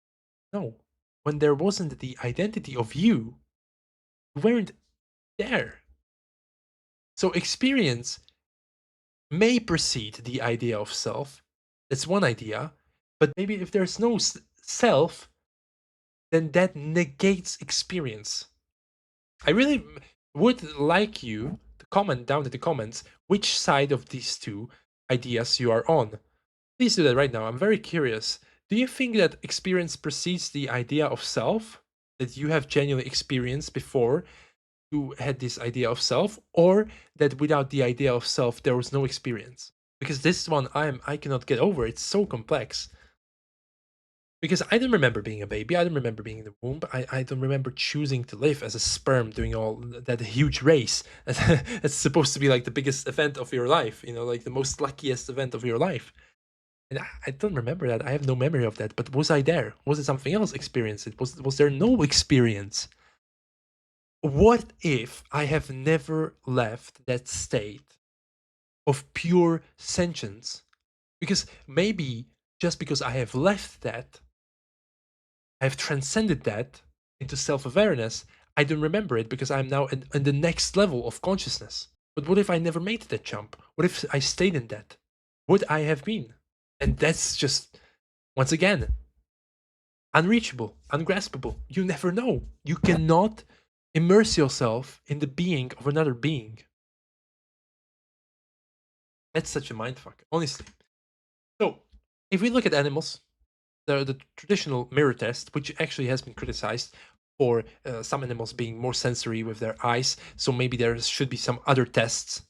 No. When there wasn't the identity of you, you weren't there. So experience may precede the idea of self. That's one idea. But maybe if there's no self, then that negates experience. I really would like you to comment down in the comments which side of these two ideas you are on. Please do that right now. I'm very curious. Do you think that experience precedes the idea of self? That you have genuinely experienced before you had this idea of self? Or that without the idea of self, there was no experience? Because this one I cannot get over. It's so complex. Because I don't remember being a baby. I don't remember being in the womb. I don't remember choosing to live as a sperm doing all that huge race. That's supposed to be like the biggest event of your life, you know, like the most luckiest event of your life. And I don't remember that. I have no memory of that. But was I there? Was it something else experience it? Was there no experience? What if I have never left that state of pure sentience? Because maybe just because I have left that, I have transcended that into self-awareness, I don't remember it because I'm now in the next level of consciousness. But what if I never made that jump? What if I stayed in that? Would I have been? And that's just, once again, unreachable, ungraspable. You never know. You cannot immerse yourself in the being of another being. That's such a mindfuck, honestly. So, if we look at animals, the traditional mirror test, which actually has been criticized for some animals being more sensory with their eyes, so maybe there should be some other tests.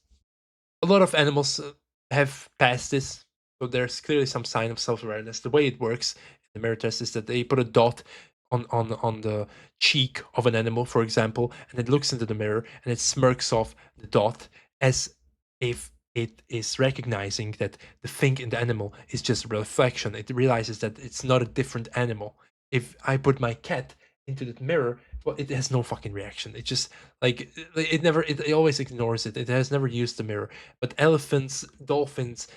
A lot of animals have passed this, so there's clearly some sign of self-awareness. The way it works in the mirror test is that they put a dot on the cheek of an animal, for example, and it looks into the mirror and it smirks off the dot as if it is recognizing that the thing in the animal is just a reflection. It realizes that it's not a different animal. If I put my cat into the mirror, well, it has no fucking reaction. It just like it always ignores it. It has never used the mirror. But elephants, dolphins,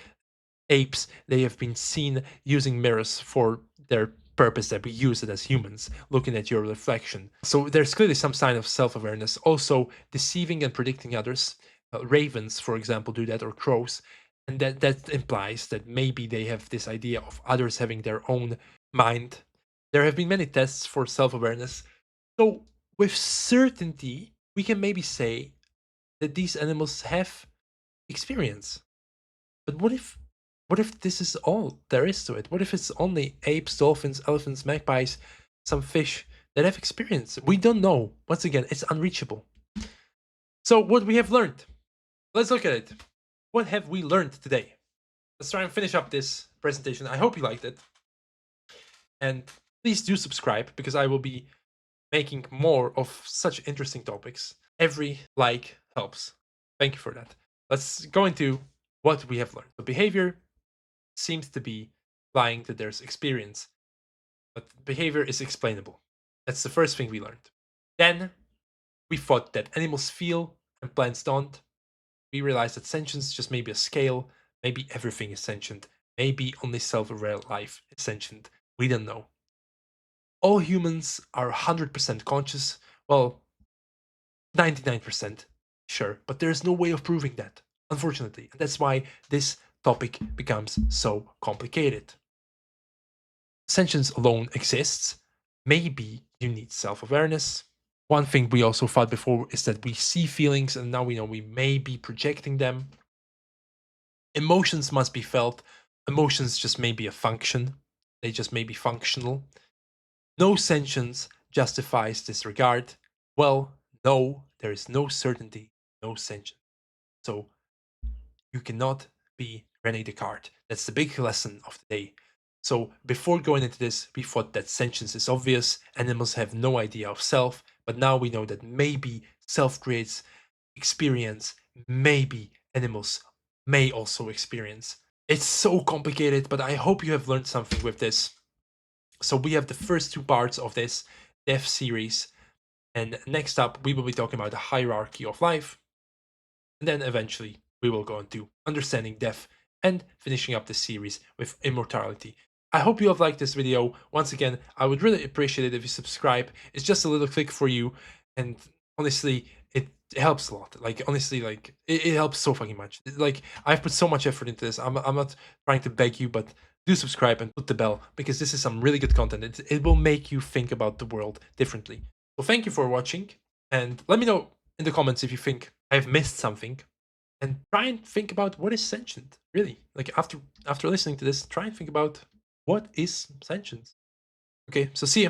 apes, they have been seen using mirrors for their purpose that we use it as humans, looking at your reflection. So there's clearly some sign of self-awareness. Also, deceiving and predicting others. Ravens, for example, do that, or crows. And that implies that maybe they have this idea of others having their own mind. There have been many tests for self-awareness. So with certainty, we can maybe say that these animals have experience. But what if this is all there is to it? What if it's only apes, dolphins, elephants, magpies, some fish that have experience? We don't know. Once again, it's unreachable. So what we have learned. Let's look at it. What have we learned today? Let's try and finish up this presentation. I hope you liked it. And please do subscribe because I will be making more of such interesting topics. Every like helps. Thank you for that. Let's go into what we have learned. The behavior seems to be implying that there's experience, but behavior is explainable. That's the first thing we learned. Then we thought that animals feel and plants don't. We realized that sentience just maybe a scale. Maybe everything is sentient. Maybe only self-aware life is sentient. We don't know. All humans are 100% conscious. Well, 99%, sure, but there's no way of proving that, unfortunately. And that's why this topic becomes so complicated. Sentience alone exists. Maybe you need self awareness. One thing we also thought before is that we see feelings and now we know we may be projecting them. Emotions must be felt. Emotions just may be a function, they just may be functional. No sentience justifies disregard. Well, no, there is no certainty, no sentience. So you cannot be Rene Descartes. That's the big lesson of the day. So before going into this, we thought that sentience is obvious, animals have no idea of self, but now we know that maybe self creates experience, maybe animals may also experience. It's so complicated, but I hope you have learned something with this. So we have the first two parts of this death series, and next up we will be talking about the hierarchy of life, and then eventually we will go into understanding death and finishing up the series with immortality. I hope you have liked this video. Once again, I would really appreciate it if you subscribe. It's just a little click for you, and honestly, it helps a lot. Like honestly, like it helps so fucking much. Like I've put so much effort into this. I'm not trying to beg you, but do subscribe and put the bell because this is some really good content. It will make you think about the world differently. So thank you for watching, and let me know in the comments if you think I've missed something, and try and think about what is sentient. Really, like after listening to this, try and think about what is sentience. Okay, so see ya.